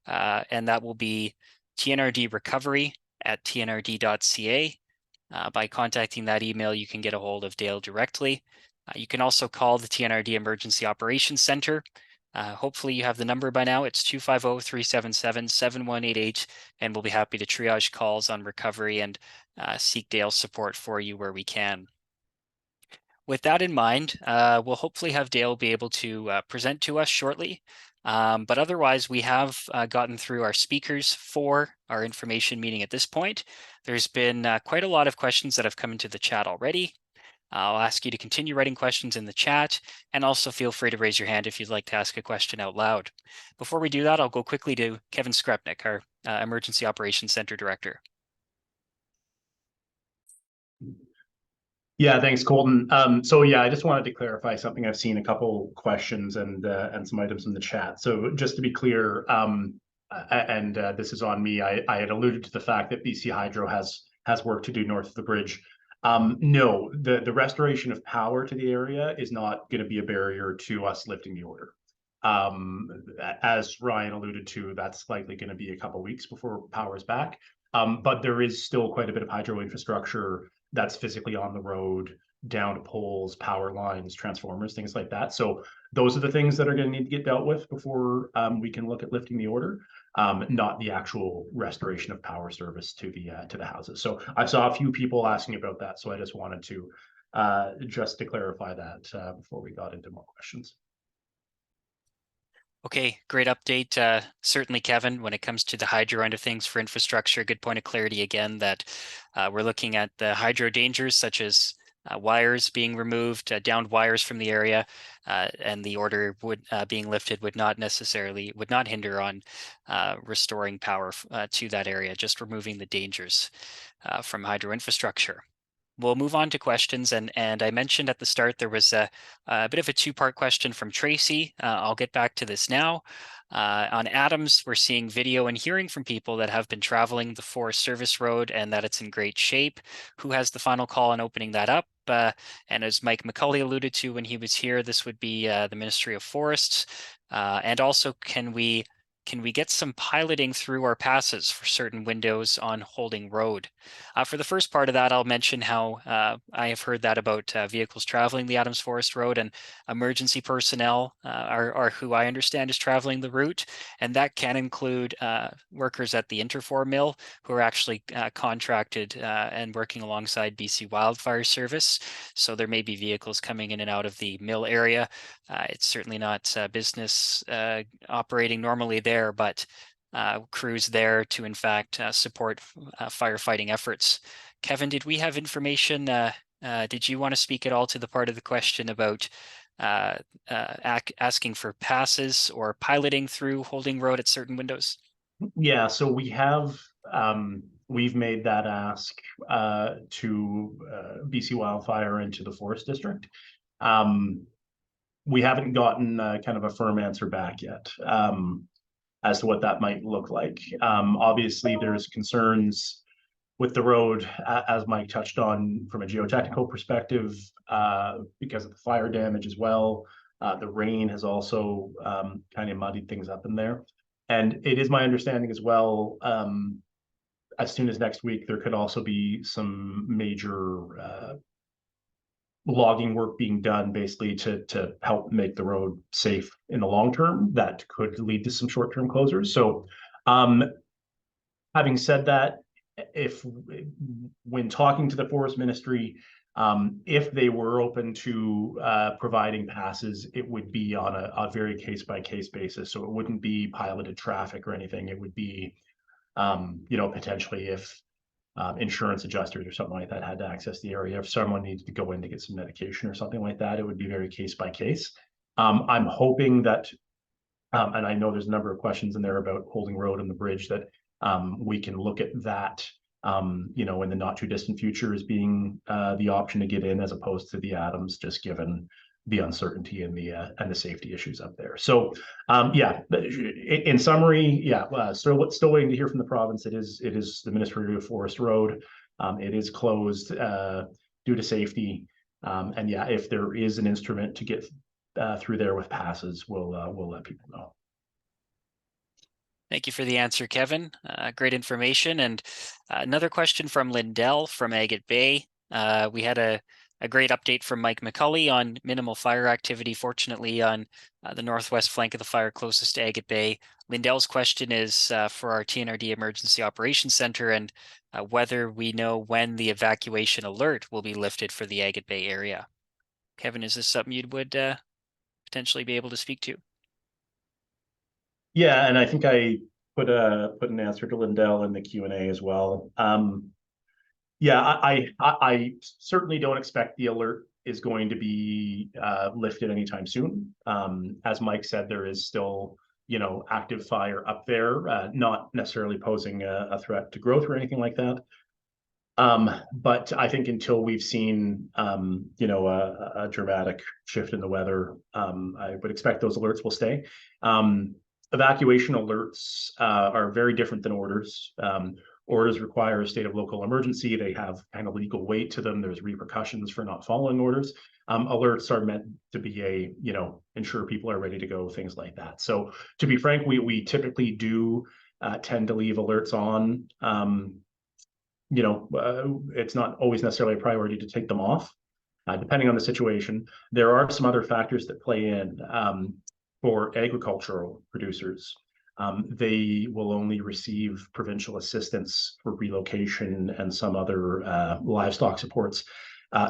And that will be TNRD recovery@tnrd.ca. By contacting that email, you can get a hold of Dale directly. You can also call the TNRD Emergency Operations Center. Hopefully you have the number by now. It's 250-377-7188, and we'll be happy to triage calls on recovery and seek Dale's support for you where we can. With that in mind, we'll hopefully have Dale be able to present to us shortly. But otherwise, we have gotten through our speakers for our information meeting at this point. There's been quite a lot of questions that have come into the chat already. I'll ask you to continue writing questions in the chat, and also feel free to raise your hand if you'd like to ask a question out loud. Before we do that, I'll go quickly to Kevin Skrepnek, our Emergency Operations Center Director. Yeah, thanks, Colton. So yeah, I just wanted to clarify something. I've seen a couple questions and some items in the chat. So just to be clear, this is on me. I had alluded to the fact that BC Hydro has work to do north of the bridge. No, the restoration of power to the area is not going to be a barrier to us lifting the order. As Ryan alluded to, that's likely going to be a couple of weeks before power is back. But there is still quite a bit of hydro infrastructure that's physically on the road, down to poles, power lines, transformers, things like that. So those are the things that are going to need to get dealt with before we can look at lifting the order, not the actual restoration of power service to the houses. So I saw a few people asking about that, so I just wanted to clarify that before we got into more questions. Okay, great update. Certainly, Kevin, when it comes to the hydro end of things for infrastructure, good point of clarity again that we're looking at the hydro dangers such as wires being removed, downed wires from the area, and the order being lifted would not hinder on restoring power to that area, just removing the dangers from hydro infrastructure. We'll move on to questions, and I mentioned at the start there was a bit of a two-part question from Tracy. I'll get back to this now. On Adams, we're seeing video and hearing from people that have been traveling the Forest Service Road and that it's in great shape. Who has the final call on opening that up? And as Mike McCulley alluded to when he was here, this would be the Ministry of Forests. And also, can we get some piloting through our passes for certain windows on Holding Road? For the first part of that, I'll mention how I have heard that about vehicles traveling the Adams Forest Road, and emergency personnel are who I understand is traveling the route. And that can include workers at the Interfor mill who are actually contracted and working alongside BC Wildfire Service. So there may be vehicles coming in and out of the mill area. It's certainly not business operating normally there, but crews there to in fact support firefighting efforts. Kevin, did we have information? Did you want to speak at all to the part of the question about asking for passes or piloting through Holding Road at certain windows? Yeah, so we have we've made that ask to BC Wildfire and to the Forest District. We haven't gotten kind of a firm answer back yet as to what that might look like. Obviously, there's concerns with the road, as Mike touched on, from a geotechnical perspective, because of the fire damage as well. The rain has also kind of muddied things up in there. And it is my understanding as well, as soon as next week, there could also be some major logging work being done basically to help make the road safe in the long term. That could lead to some short-term closures. So having said that, when talking to the Forest Ministry, if they were open to providing passes, it would be on a very case-by-case basis. So it wouldn't be piloted traffic or anything. It would be, potentially if insurance adjusters or something like that had to access the area. If someone needs to go in to get some medication or something like that, it would be very case by case. I'm hoping that, and I know there's a number of questions in there about Holding Road and the bridge, that we can look at that, in the not too distant future as being the option to get in, as opposed to the Adams, just given the uncertainty and the safety issues up there. So in summary, still waiting to hear from the province. It is the Ministry of Forest Road. It is closed due to safety. And if there is an instrument to get through there with passes, we'll let people know. Thank you for the answer, Kevin. Great information. And another question from Lindell from Agate Bay. We had a great update from Mike McCulley on minimal fire activity, fortunately, on the northwest flank of the fire closest to Agate Bay. Lindell's question is for our TNRD Emergency Operations Center and whether we know when the evacuation alert will be lifted for the Agate Bay area. Kevin, is this something you would potentially be able to speak to? Yeah, and I think I put an answer to Lindell in the Q&A as well. Yeah, I certainly don't expect the alert is going to be lifted anytime soon. As Mike said, there is still, active fire up there, not necessarily posing a threat to growth or anything like that. But I think until we've seen, a dramatic shift in the weather, I would expect those alerts will stay. Evacuation alerts are very different than orders. Orders require a state of local emergency. They have kind of legal weight to them. There's repercussions for not following orders. Alerts are meant to be ensure people are ready to go, things like that. So to be frank, we typically do tend to leave alerts on. It's not always necessarily a priority to take them off, depending on the situation. There are some other factors that play in. For agricultural producers, they will only receive provincial assistance for relocation and some other livestock supports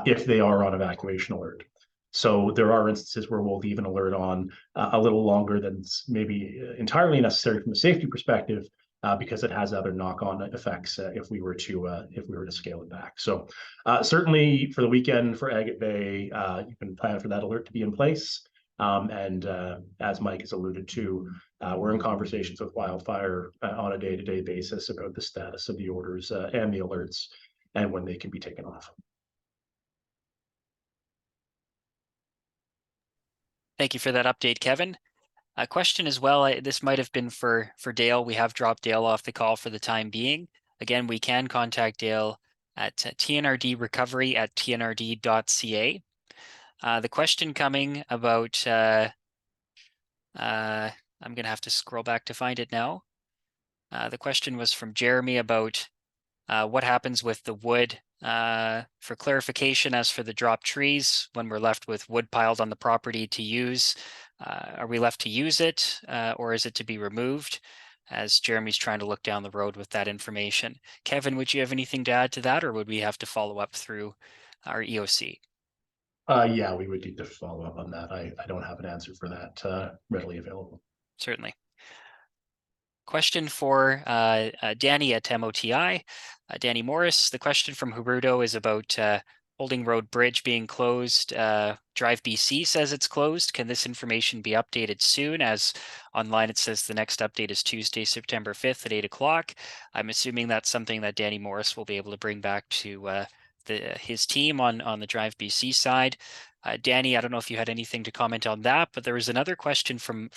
if they are on evacuation alert. So there are instances where we'll leave an alert on a little longer than maybe entirely necessary from a safety perspective, because it has other knock-on effects if we were to scale it back. So certainly for the weekend for Agate Bay, you can plan for that alert to be in place. And as Mike has alluded to, we're in conversations with Wildfire on a day-to-day basis about the status of the orders and the alerts and when they can be taken off. Thank you for that update, Kevin. A question as well, this might have been for Dale. We have dropped Dale off the call for the time being. Again, we can contact Dale at tnrdrecovery@tnrd.ca. The question coming about, I'm going to have to scroll back to find it now. The question was from Jeremy about what happens with the wood. For clarification, as for the dropped trees, when we're left with wood piled on the property to use, are we left to use it or is it to be removed? As Jeremy's trying to look down the road with that information. Kevin, would you have anything to add to that, or would we have to follow up through our EOC? Yeah, we would need to follow up on that. I don't have an answer for that readily available. Certainly. Question for Danny at MOTI. Danny Morris, the question from Gerudo is about Holding Road Bridge being closed. Drive BC says it's closed. Can this information be updated soon? As online it says the next update is Tuesday, September 5th at 8 o'clock. I'm assuming that's something that Danny Morris will be able to bring back to his team on the Drive BC side. Danny, I don't know if you had anything to comment on that, but there was another question from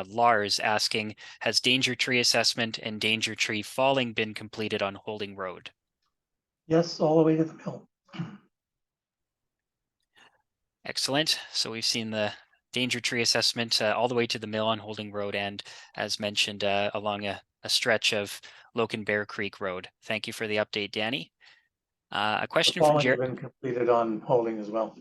Lars asking, has danger tree assessment and danger tree falling been completed on Holding Road? Yes, all the way to the mill. Excellent. So we've seen the danger tree assessment all the way to the mill on Holding Road and, as mentioned, along a stretch of Locan Bear Creek Road. Thank you for the update, Danny. A question from Jeremy. Been completed on Holding as well.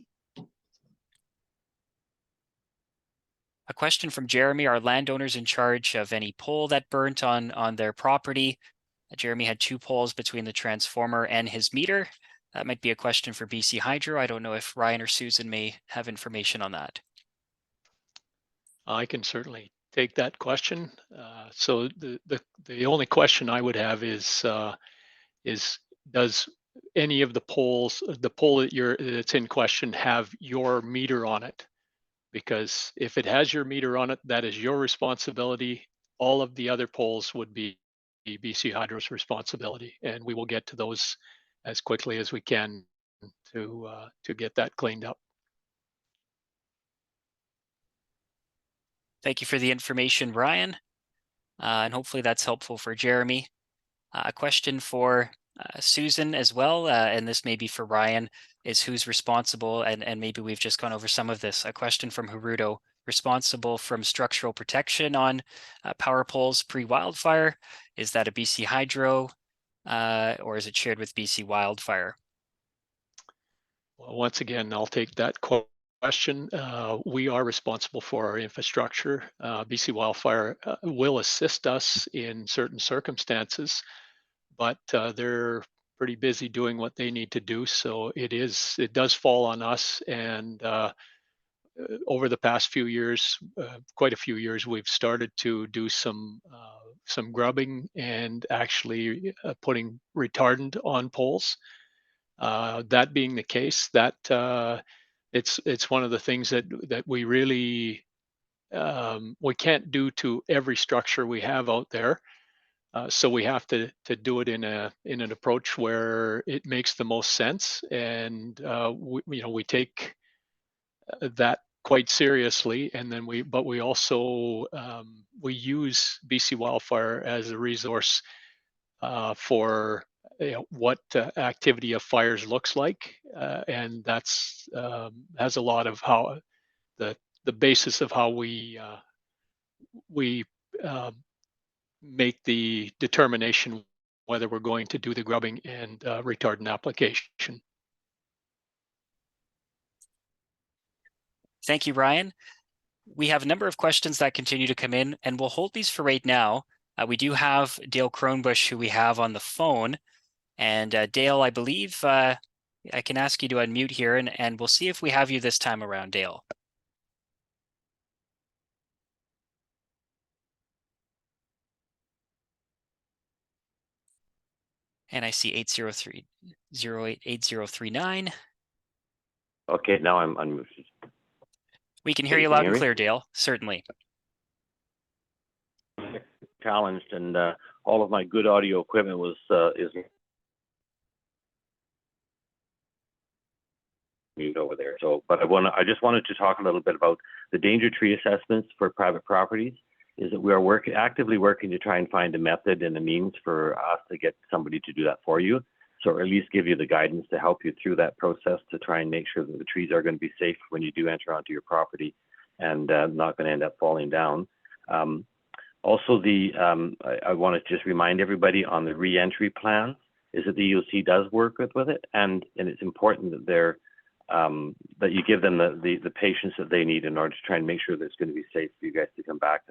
A question from Jeremy. Are landowners in charge of any pole that burnt on their property? Jeremy had 2 poles between the transformer and his meter. That might be a question for BC Hydro. I don't know if Ryan or Susan may have information on that. I can certainly take that question. So the only question I would have is does any of the poles, the pole that's in question, have your meter on it? Because if it has your meter on it, that is your responsibility. All of the other poles would be BC Hydro's responsibility, and we will get to those as quickly as we can to get that cleaned up. Thank you for the information, Ryan, and hopefully that's helpful for Jeremy. A question for Susan as well, and this may be for Ryan, is who's responsible, and maybe we've just gone over some of this. A question from Gerudo responsible from structural protection on power poles pre-wildfire? Is that a BC Hydro, or is it shared with BC Wildfire? Well, once again, I'll take that question. We are responsible for our infrastructure. BC Wildfire will assist us in certain circumstances, but they're pretty busy doing what they need to do. So it does fall on us. And over the past few years, quite a few years, we've started to do some grubbing and actually putting retardant on poles. That being the case, that it's one of the things that we really we can't do to every structure we have out there. So we have to do it in an approach where it makes the most sense, and we take that quite seriously. And then we also we use BC Wildfire as a resource for what activity of fires looks like, and that's has a lot of how the basis of how we make the determination whether we're going to do the grubbing and retardant application. Thank you, Ryan. We have a number of questions that continue to come in, and we'll hold these for right now. We do have Dale Kronebusch, who we have on the phone. And Dale, I believe I can ask you to unmute here, and we'll see if we have you this time around, Dale. And I see 803-088039. Okay, now I'm unmuted. We can hear you loud and clear, Dale. Certainly. Challenged, and all of my good audio equipment was is mute over there. So, but I just wanted to talk a little bit about the danger tree assessments for private properties. Is that we are actively working to try and find a method and a means for us to get somebody to do that for you. So, or at least give you the guidance to help you through that process to try and make sure that the trees are going to be safe when you do enter onto your property and not going to end up falling down. Also, I want to just remind everybody on the re-entry plan is that the EOC does work with it, and it's important that they're that you give them the patience that they need in order to try and make sure that it's going to be safe for you guys to come back,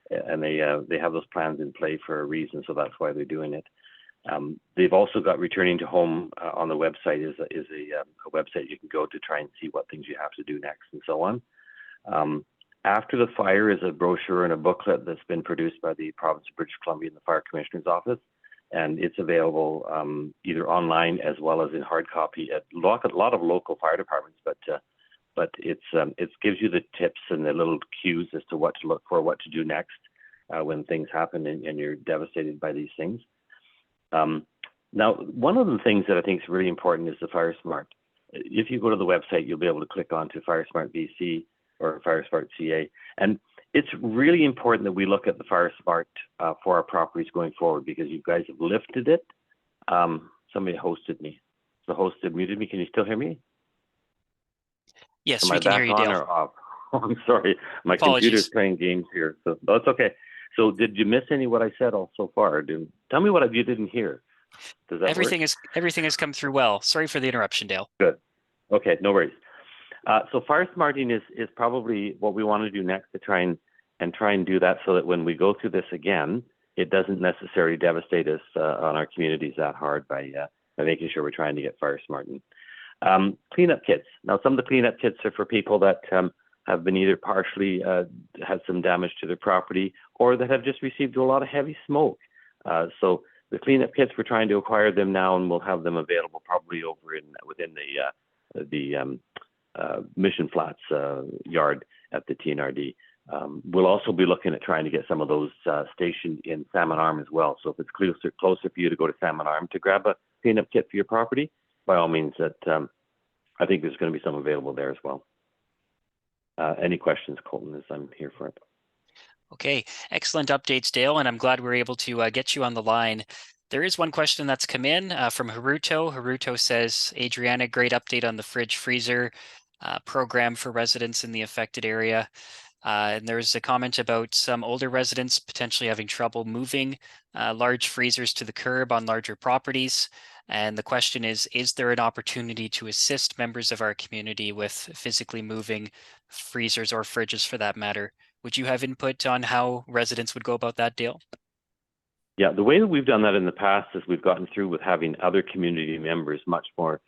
and they have those plans in play for a reason, so that's why they're doing it. They've also got returning to home on the website is a website you can go to try and see what things you have to do next and so on. After the fire is a brochure and a booklet that's been produced by the Province of British Columbia and the Fire Commissioner's Office, and it's available either online as well as in hard copy at a lot of local fire departments. But it gives you the tips and the little cues as to what to look for, what to do next when things happen and you're devastated by these things. Now, one of the things that I think is really important is the FireSmart. If you go to the website, you'll be able to click on to FireSmart BC or FireSmart CA. And it's really important that we look at the FireSmart for our properties going forward, because you guys have lifted it. Somebody hosted me. The host had muted me. Can you still hear me? Yes, we can hear you, Dale. Or off? Oh, I'm sorry. My Apologies. computer's playing games here. So that's okay. So did you miss any of what I said all so far? Tell me what you didn't hear. Does that everything has come through well. Sorry for the interruption, Dale. Good. Okay, no worries. So FireSmarting is probably what we want to do next, to try and do that so that when we go through this again, it doesn't necessarily devastate us on our communities that hard by making sure we're trying to get FireSmarting. Cleanup kits. Now, some of the cleanup kits are for people that have been either partially had some damage to their property or that have just received a lot of heavy smoke. So the cleanup kits, we're trying to acquire them now, and we'll have them available probably over within the Mission Flats yard at the TNRD. We'll also be looking at trying to get some of those stationed in Salmon Arm as well. So if it's closer for you to go to Salmon Arm to grab a cleanup kit for your property, by all means, I think there's going to be some available there as well. Any questions, Colton, as I'm here for it? Okay, excellent updates, Dale, and I'm glad we're able to get you on the line. There is one question that's come in from Haruto. Haruto says, Adriana, great update on the fridge freezer program for residents in the affected area. And there's a comment about some older residents potentially having trouble moving large freezers to the curb on larger properties. And the question is there an opportunity to assist members of our community with physically moving freezers or fridges for that matter? Would you have input on how residents would go about that, Dale? Yeah, the way that we've done that in the past is we've gotten through with having other community members much more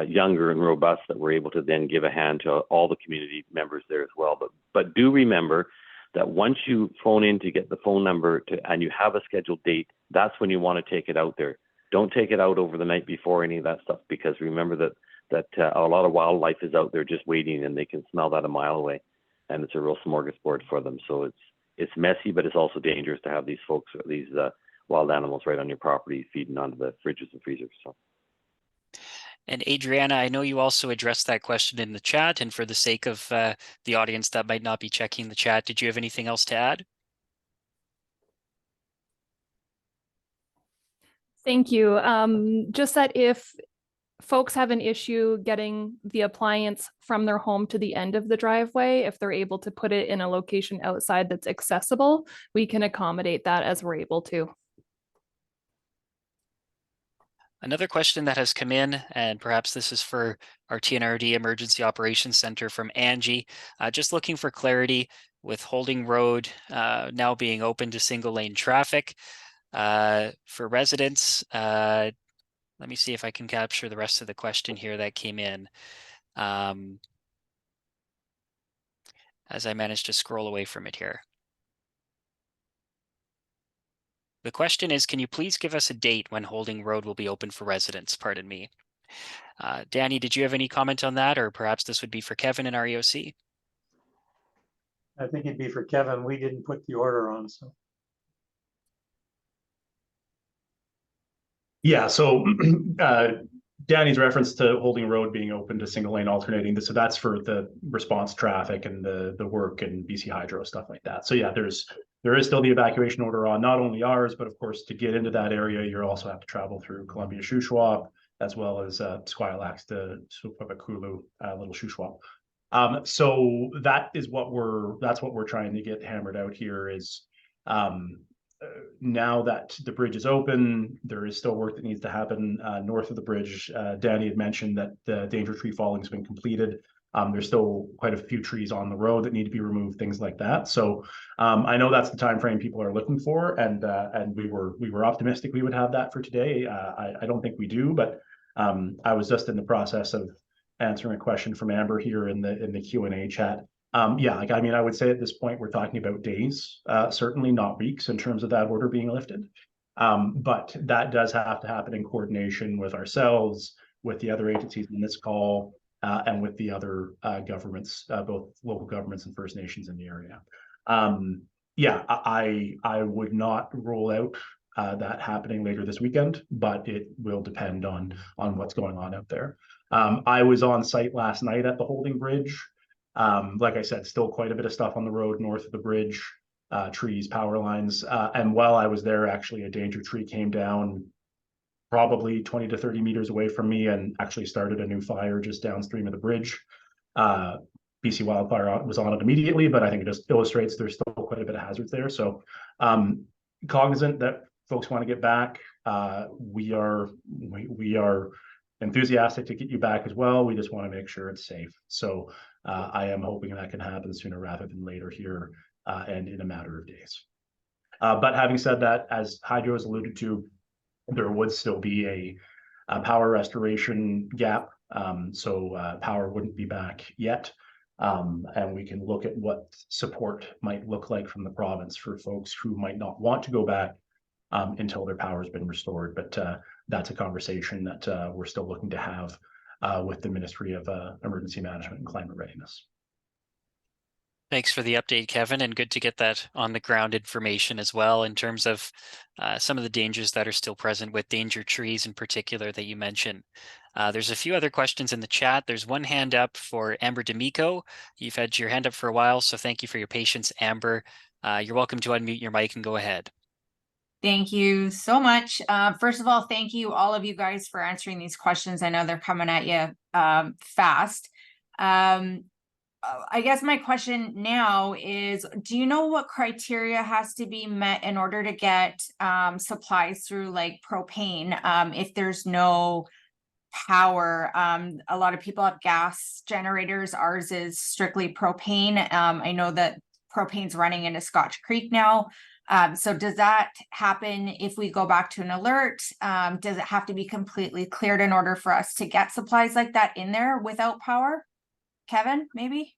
younger and robust that we're able to then give a hand to all the community members there as well. But do remember that once you phone in to get the phone number and you have a scheduled date, that's when you want to take it out there. Don't take it out over the night before any of that stuff, because remember that a lot of wildlife is out there just waiting, and they can smell that a mile away, and it's a real smorgasbord for them. So it's messy, but it's also dangerous to have these folks, these wild animals right on your property feeding onto the fridges and freezers. So. And Adriana, I know you also addressed that question in the chat, and for the sake of the audience that might not be checking the chat, did you have anything else to add? Thank you. Just that if folks have an issue getting the appliance from their home to the end of the driveway, if they're able to put it in a location outside that's accessible, we can accommodate that as we're able to. Another question that has come in, and perhaps this is for our TNRD Emergency Operations Center from Angie, just looking for clarity with Holding Road now being open to single lane traffic for residents. Let me see if I can capture the rest of the question here that came in. As I managed to scroll away from it here. The question is, can you please give us a date when Holding Road will be open for residents? Pardon me. Danny, did you have any comment on that? Or perhaps this would be for Kevin in our EOC? I think it'd be for Kevin. We didn't put the order on, so. Yeah, so Danny's reference to Holding Road being open to single lane alternating, so that's for the response traffic and the work and BC Hydro stuff like that. So yeah, there is still the evacuation order on not only ours, but of course to get into that area, you also have to travel through Columbia Shuswap as well as Squilax to McCulley, Little Shuswap. So that's what we're trying to get hammered out here is now that the bridge is open, there is still work that needs to happen north of the bridge. Danny had mentioned that the danger tree falling has been completed. There's still quite a few trees on the road that need to be removed, things like that. So I know that's the time frame people are looking for, and we were optimistic we would have that for today. I don't think we do, but I was just in the process of answering a question from Amber here in the Q&A chat. Yeah, like I mean, I would say at this point we're talking about days, certainly not weeks in terms of that order being lifted. But that does have to happen in coordination with ourselves, with the other agencies in this call, and with the other governments, both local governments and First Nations in the area. Yeah, I would not rule out that happening later this weekend, but it will depend on what's going on out there. I was on site last night at the Holding Bridge. Like I said, still quite a bit of stuff on the road north of the bridge, trees, power lines. And while I was there, actually a danger tree came down probably 20 to 30 meters away from me and actually started a new fire just downstream of the bridge. BC Wildfire was on it immediately, but I think it just illustrates there's still quite a bit of hazards there. So cognizant that folks want to get back. We are enthusiastic to get you back as well. We just want to make sure it's safe. So I am hoping that can happen sooner rather than later here and in a matter of days. But having said that, as Hydro has alluded to, there would still be a power restoration gap. So power wouldn't be back yet. And we can look at what support might look like from the province for folks who might not want to go back until their power has been restored. But that's a conversation that we're still looking to have with the Ministry of Emergency Management and Climate Readiness. Thanks for the update, Kevin, and good to get that on the ground information as well in terms of some of the dangers that are still present with danger trees in particular that you mentioned. There's a few other questions in the chat. There's one hand up for Amber D'Amico. You've had your hand up for a while, so thank you for your patience, Amber. You're welcome to unmute your mic and go ahead. Thank you so much. First of all, thank you all of you guys for answering these questions. I know they're coming at you fast. I guess my question now is, do you know what criteria has to be met in order to get supplies through like propane? If there's no power, a lot of people have gas generators. Ours is strictly propane. I know that propane's running into Scotch Creek now. So does that happen if we go back to an alert? Does it have to be completely cleared in order for us to get supplies like that in there without power? Kevin, maybe?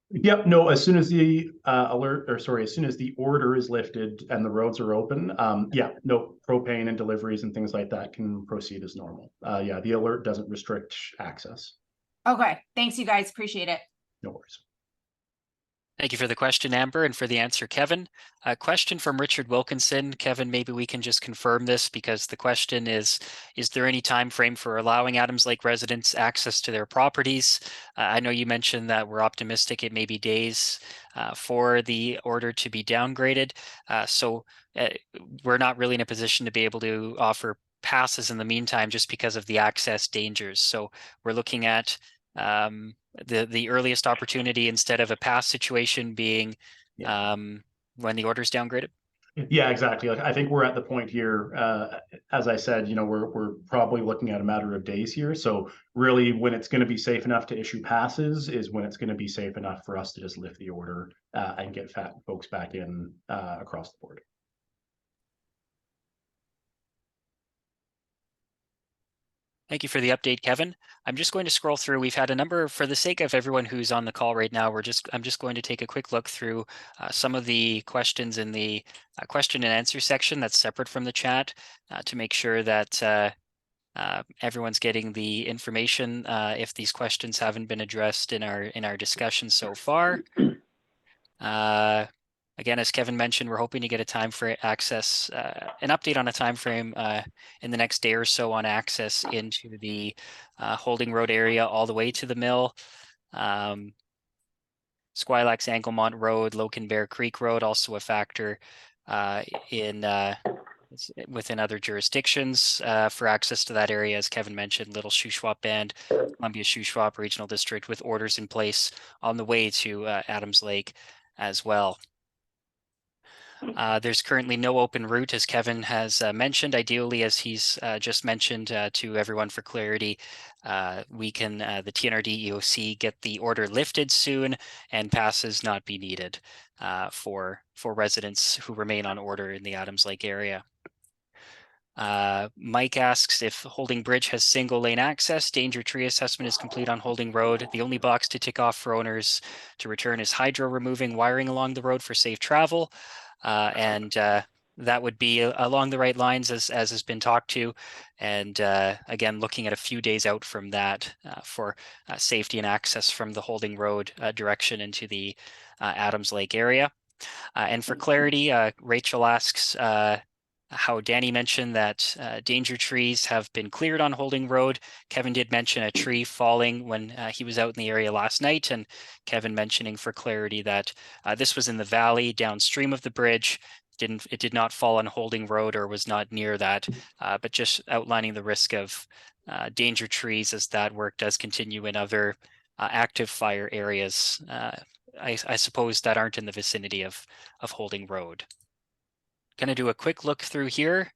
Yep, no, as soon as the as soon as the order is lifted and the roads are open, yeah, no, propane and deliveries and things like that can proceed as normal. Yeah, the alert doesn't restrict access. Okay, thanks you guys, appreciate it. No worries. Thank you for the question, Amber, and for the answer, Kevin. A question from Richard Wilkinson. Kevin, maybe we can just confirm this because the question is there any time frame for allowing Adams Lake residents access to their properties? I know you mentioned that we're optimistic it may be days for the order to be downgraded. So we're not really in a position to be able to offer passes in the meantime just because of the access dangers. So we're looking at the earliest opportunity instead of a pass situation being when the order is downgraded. Yeah, exactly. Like, I think we're at the point here, as I said, you know, we're probably looking at a matter of days here. So really when it's going to be safe enough to issue passes is when it's going to be safe enough for us to just lift the order and get folks back in across the board. Thank you for the update, Kevin. I'm just going to scroll through. We've had a number, for the sake of everyone who's on the call right now, I'm just going to take a quick look through some of the questions in the question and answer section that's separate from the chat to make sure that everyone's getting the information if these questions haven't been addressed in our discussion so far. Again, as Kevin mentioned, we're hoping to get a time for access, an update on a time frame in the next day or so on access into the holding road area all the way to the mill. Squilax Anglemont Road, Locan Bear Creek Road, also a factor within other jurisdictions for access to that area. As Kevin mentioned, Little Shuswap Band, Columbia Shuswap Regional District with orders in place on the way to Adams Lake as well. There's currently no open route, as Kevin has mentioned. Ideally, as he's just mentioned to everyone for clarity, we can, the TNRD EOC, get the order lifted soon and passes not be needed for residents who remain on order in the Adams Lake area. Mike asks if Holding Bridge has single lane access. Danger tree assessment is complete on Holding Road. The only box to tick off for owners to return is hydro removing wiring along the road for safe travel. And that would be along the right lines as has been talked to. And again, looking at a few days out from that for safety and access from the Holding Road direction into the Adams Lake area. And for clarity, Rachel asks how Danny mentioned that danger trees have been cleared on Holding Road. Kevin did mention a tree falling when he was out in the area last night, and Kevin mentioning for clarity that this was in the valley downstream of the bridge. It did not fall on Holding Road or was not near that, but just outlining the risk of danger trees as that work does continue in other active fire areas, I suppose, that aren't in the vicinity of Holding Road. Going to do a quick look through here.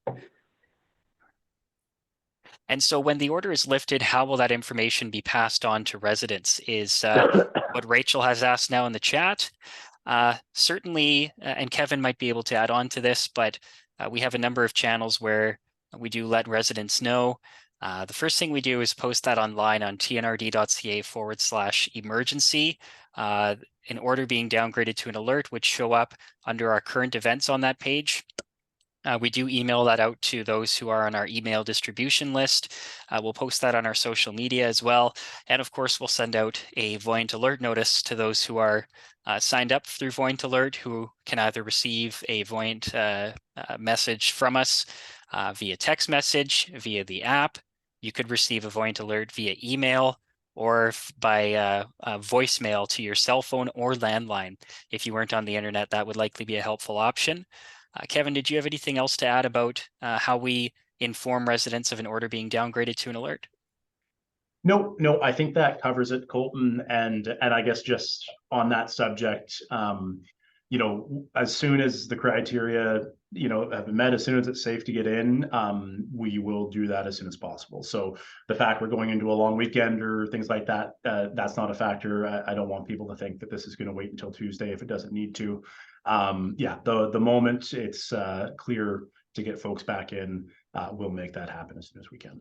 And so when the order is lifted, how will that information be passed on to residents is what Rachel has asked now in the chat. Certainly, and Kevin might be able to add on to this, but we have a number of channels where we do let residents know. The first thing we do is post that online on tnrd.ca/emergency. An order being downgraded to an alert would show up under our current events on that page. We do email that out to those who are on our email distribution list. We'll post that on our social media as well. And of course, we'll send out a Voyant Alert notice to those who are signed up through Voyant Alert, who can either receive a Voyant message from us via text message, via the app. You could receive a Voyant Alert via email or by voicemail to your cell phone or landline. If you weren't on the internet, that would likely be a helpful option. Kevin, did you have anything else to add about how we inform residents of an order being downgraded to an alert? No, I think that covers it, Colton. And I guess just on that subject, you know, as soon as the criteria, you know, have been met, as soon as it's safe to get in, we will do that as soon as possible. So the fact we're going into a long weekend or things like that, that's not a factor. I don't want people to think that this is going to wait until Tuesday if it doesn't need to. Yeah, the moment it's clear to get folks back in, we'll make that happen as soon as we can.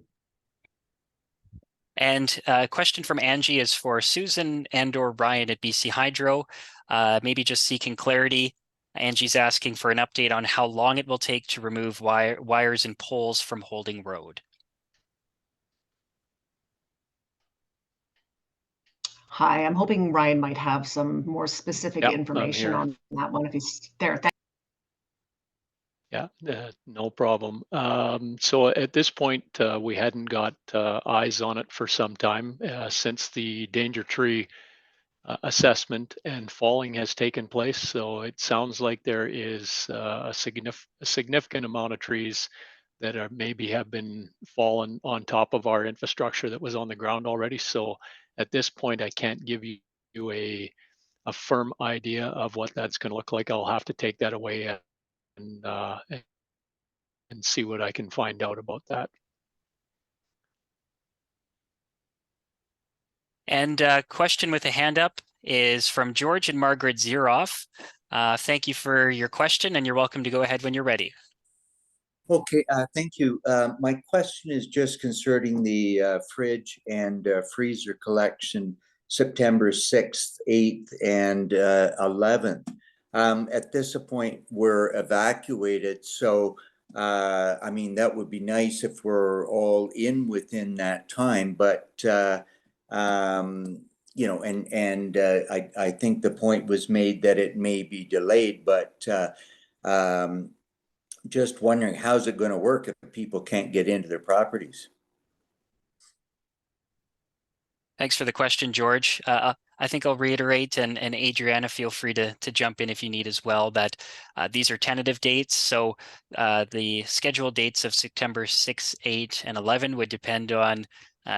And a question from Angie is for Susan and or Ryan at BC Hydro, maybe just seeking clarity. Angie's asking for an update on how long it will take to remove wires and poles from Holding Road. Hi, I'm hoping Ryan might have some more specific information on that one if he's there. Yeah, no problem. So at this point, we hadn't got eyes on it for some time since the danger tree assessment and falling has taken place. So it sounds like there is a significant amount of trees that are maybe have been fallen on top of our infrastructure that was on the ground already. So at this point, I can't give you a firm idea of what that's going to look like. I'll have to take that away and see what I can find out about that. And a question with a hand up is from George and Margaret Ziroff. Thank you for your question, and you're welcome to go ahead when you're ready. Okay, thank you. My question is just concerning the fridge and freezer collection September 6th, 8th, and 11th. At this point, we're evacuated. So, I mean, that would be nice if we're all in within that time. But, you know, and I think the point was made that it may be delayed. But just wondering, how's it going to work if people can't get into their properties? Thanks for the question, George. I think I'll reiterate, and Adriana, feel free to jump in if you need as well, that these are tentative dates. So the scheduled dates of September 6, 8, and 11 would depend on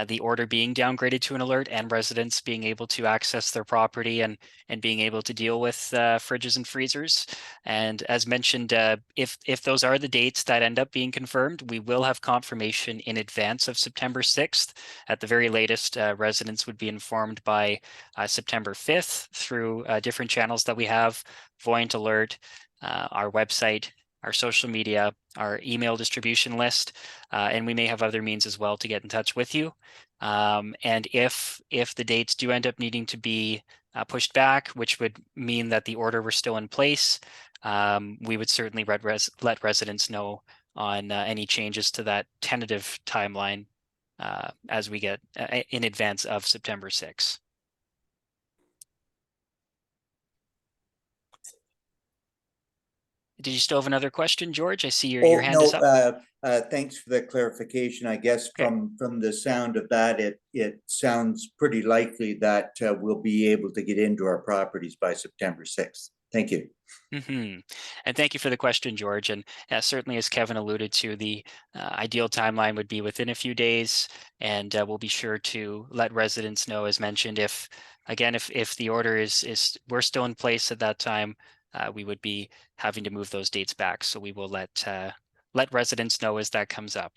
the order being downgraded to an alert and residents being able to access their property and being able to deal with fridges and freezers. And as mentioned, if those are the dates that end up being confirmed, we will have confirmation in advance of September 6th. At the very latest, residents would be informed by September 5th through different channels that we have, Voyant Alert, our website, our social media, our email distribution list, and we may have other means as well to get in touch with you. And if the dates do end up needing to be pushed back, which would mean that the order were still in place, we would certainly let residents know on any changes to that tentative timeline as we get in advance of September 6th. Did you still have another question, George? I see your hand is up. Thanks for the clarification. I guess from the sound of that, it sounds pretty likely that we'll be able to get into our properties by September 6th. Thank you. Mm-hmm. And thank you for the question, George. And certainly, as Kevin alluded to, the ideal timeline would be within a few days, and we'll be sure to let residents know, as mentioned, if the order is we're still in place at that time, we would be having to move those dates back. So we will let residents know as that comes up.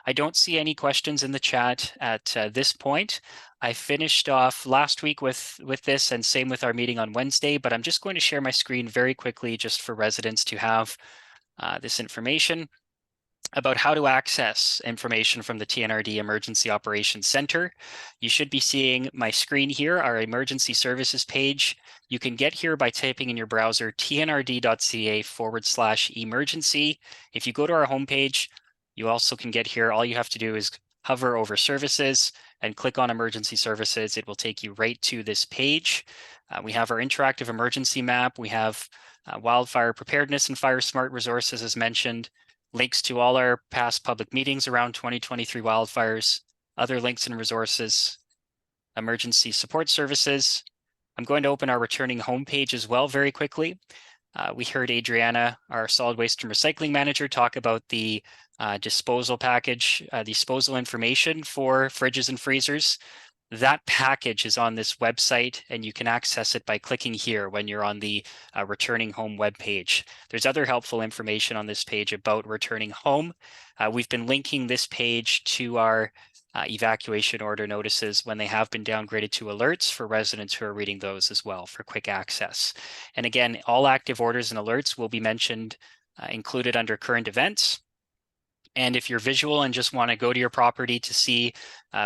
I don't see any questions in the chat at this point. I finished off last week with this, and same with our meeting on Wednesday, but I'm just going to share my screen very quickly just for residents to have this information about how to access information from the TNRD Emergency Operations Center. You should be seeing my screen here, our emergency services page. You can get here by typing in your browser tnrd.ca/emergency. If you go to our homepage, you also can get here. All you have to do is hover over services and click on emergency services. It will take you right to this page. We have our interactive emergency map. We have wildfire preparedness and fire smart resources, as mentioned, links to all our past public meetings around 2023 wildfires, other links and resources, emergency support services. I'm going to open our returning homepage as well very quickly. We heard Adriana, our solid waste and recycling manager, talk about the disposal package, disposal information for fridges and freezers. That package is on this website, and you can access it by clicking here when you're on the returning home webpage. There's other helpful information on this page about returning home. We've been linking this page to our evacuation order notices when they have been downgraded to alerts for residents who are reading those as well for quick access. And again, all active orders and alerts will be mentioned, included under current events. And if you're visual and just want to go to your property to see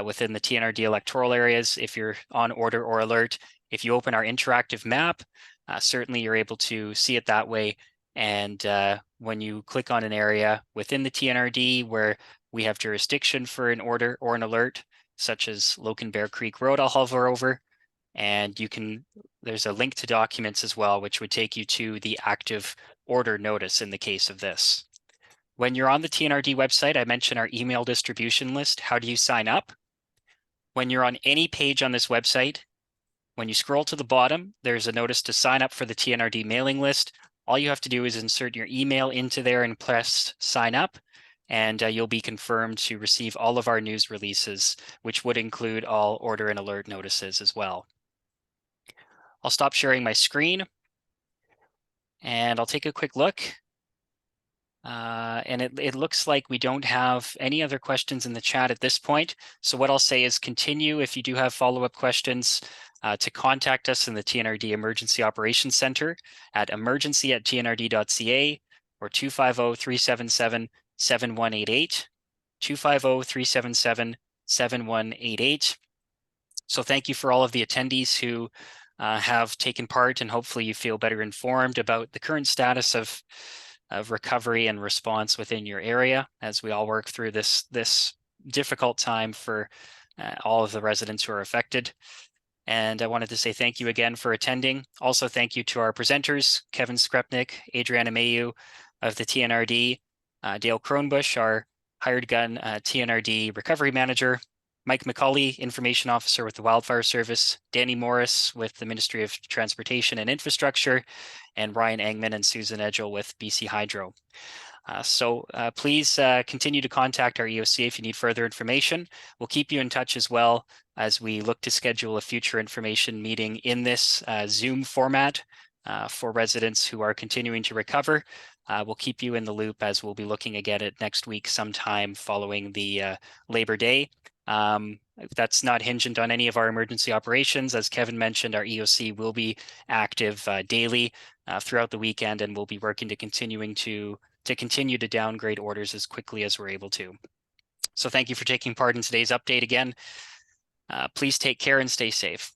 within the TNRD electoral areas, if you're on order or alert, if you open our interactive map, certainly you're able to see it that way. And when you click on an area within the TNRD where we have jurisdiction for an order or an alert, such as Loken Bear Creek Road, I'll hover over, and there's a link to documents as well, which would take you to the active order notice in the case of this. When you're on the TNRD website, I mentioned our email distribution list. How do you sign up? When you're on any page on this website, when you scroll to the bottom, there's a notice to sign up for the TNRD mailing list. All you have to do is insert your email into there and press sign up, and you'll be confirmed to receive all of our news releases, which would include all order and alert notices as well. I'll stop sharing my screen, and I'll take a quick look. And it looks like we don't have any other questions in the chat at this point. So what I'll say is continue, if you do have follow-up questions, to contact us in the TNRD Emergency Operations Center at emergency@tnrd.ca or 250-377-7188, 250-377-7188. So thank you for all of the attendees who have taken part, and hopefully you feel better informed about the current status of recovery and response within your area as we all work through this difficult time for all of the residents who are affected. And I wanted to say thank you again for attending. Also, thank you to our presenters, Kevin Skrepnek, Adriana Mayu of the TNRD, Dale Kronebusch, our hired gun TNRD recovery manager, Mike McCulley, information officer with the Wildfire Service, Danny Morris with the Ministry of Transportation and Infrastructure, and Ryan Angman and Susan Edgell with BC Hydro. So please continue to contact our EOC if you need further information. We'll keep you in touch as well as we look to schedule a future information meeting in this Zoom format for residents who are continuing to recover. We'll keep you in the loop as we'll be looking again at next week sometime following the Labor Day. That's not hinged on any of our emergency operations. As Kevin mentioned, our EOC will be active daily throughout the weekend, and we'll be working to continue to downgrade orders as quickly as we're able to. So thank you for taking part in today's update again. Please take care and stay safe.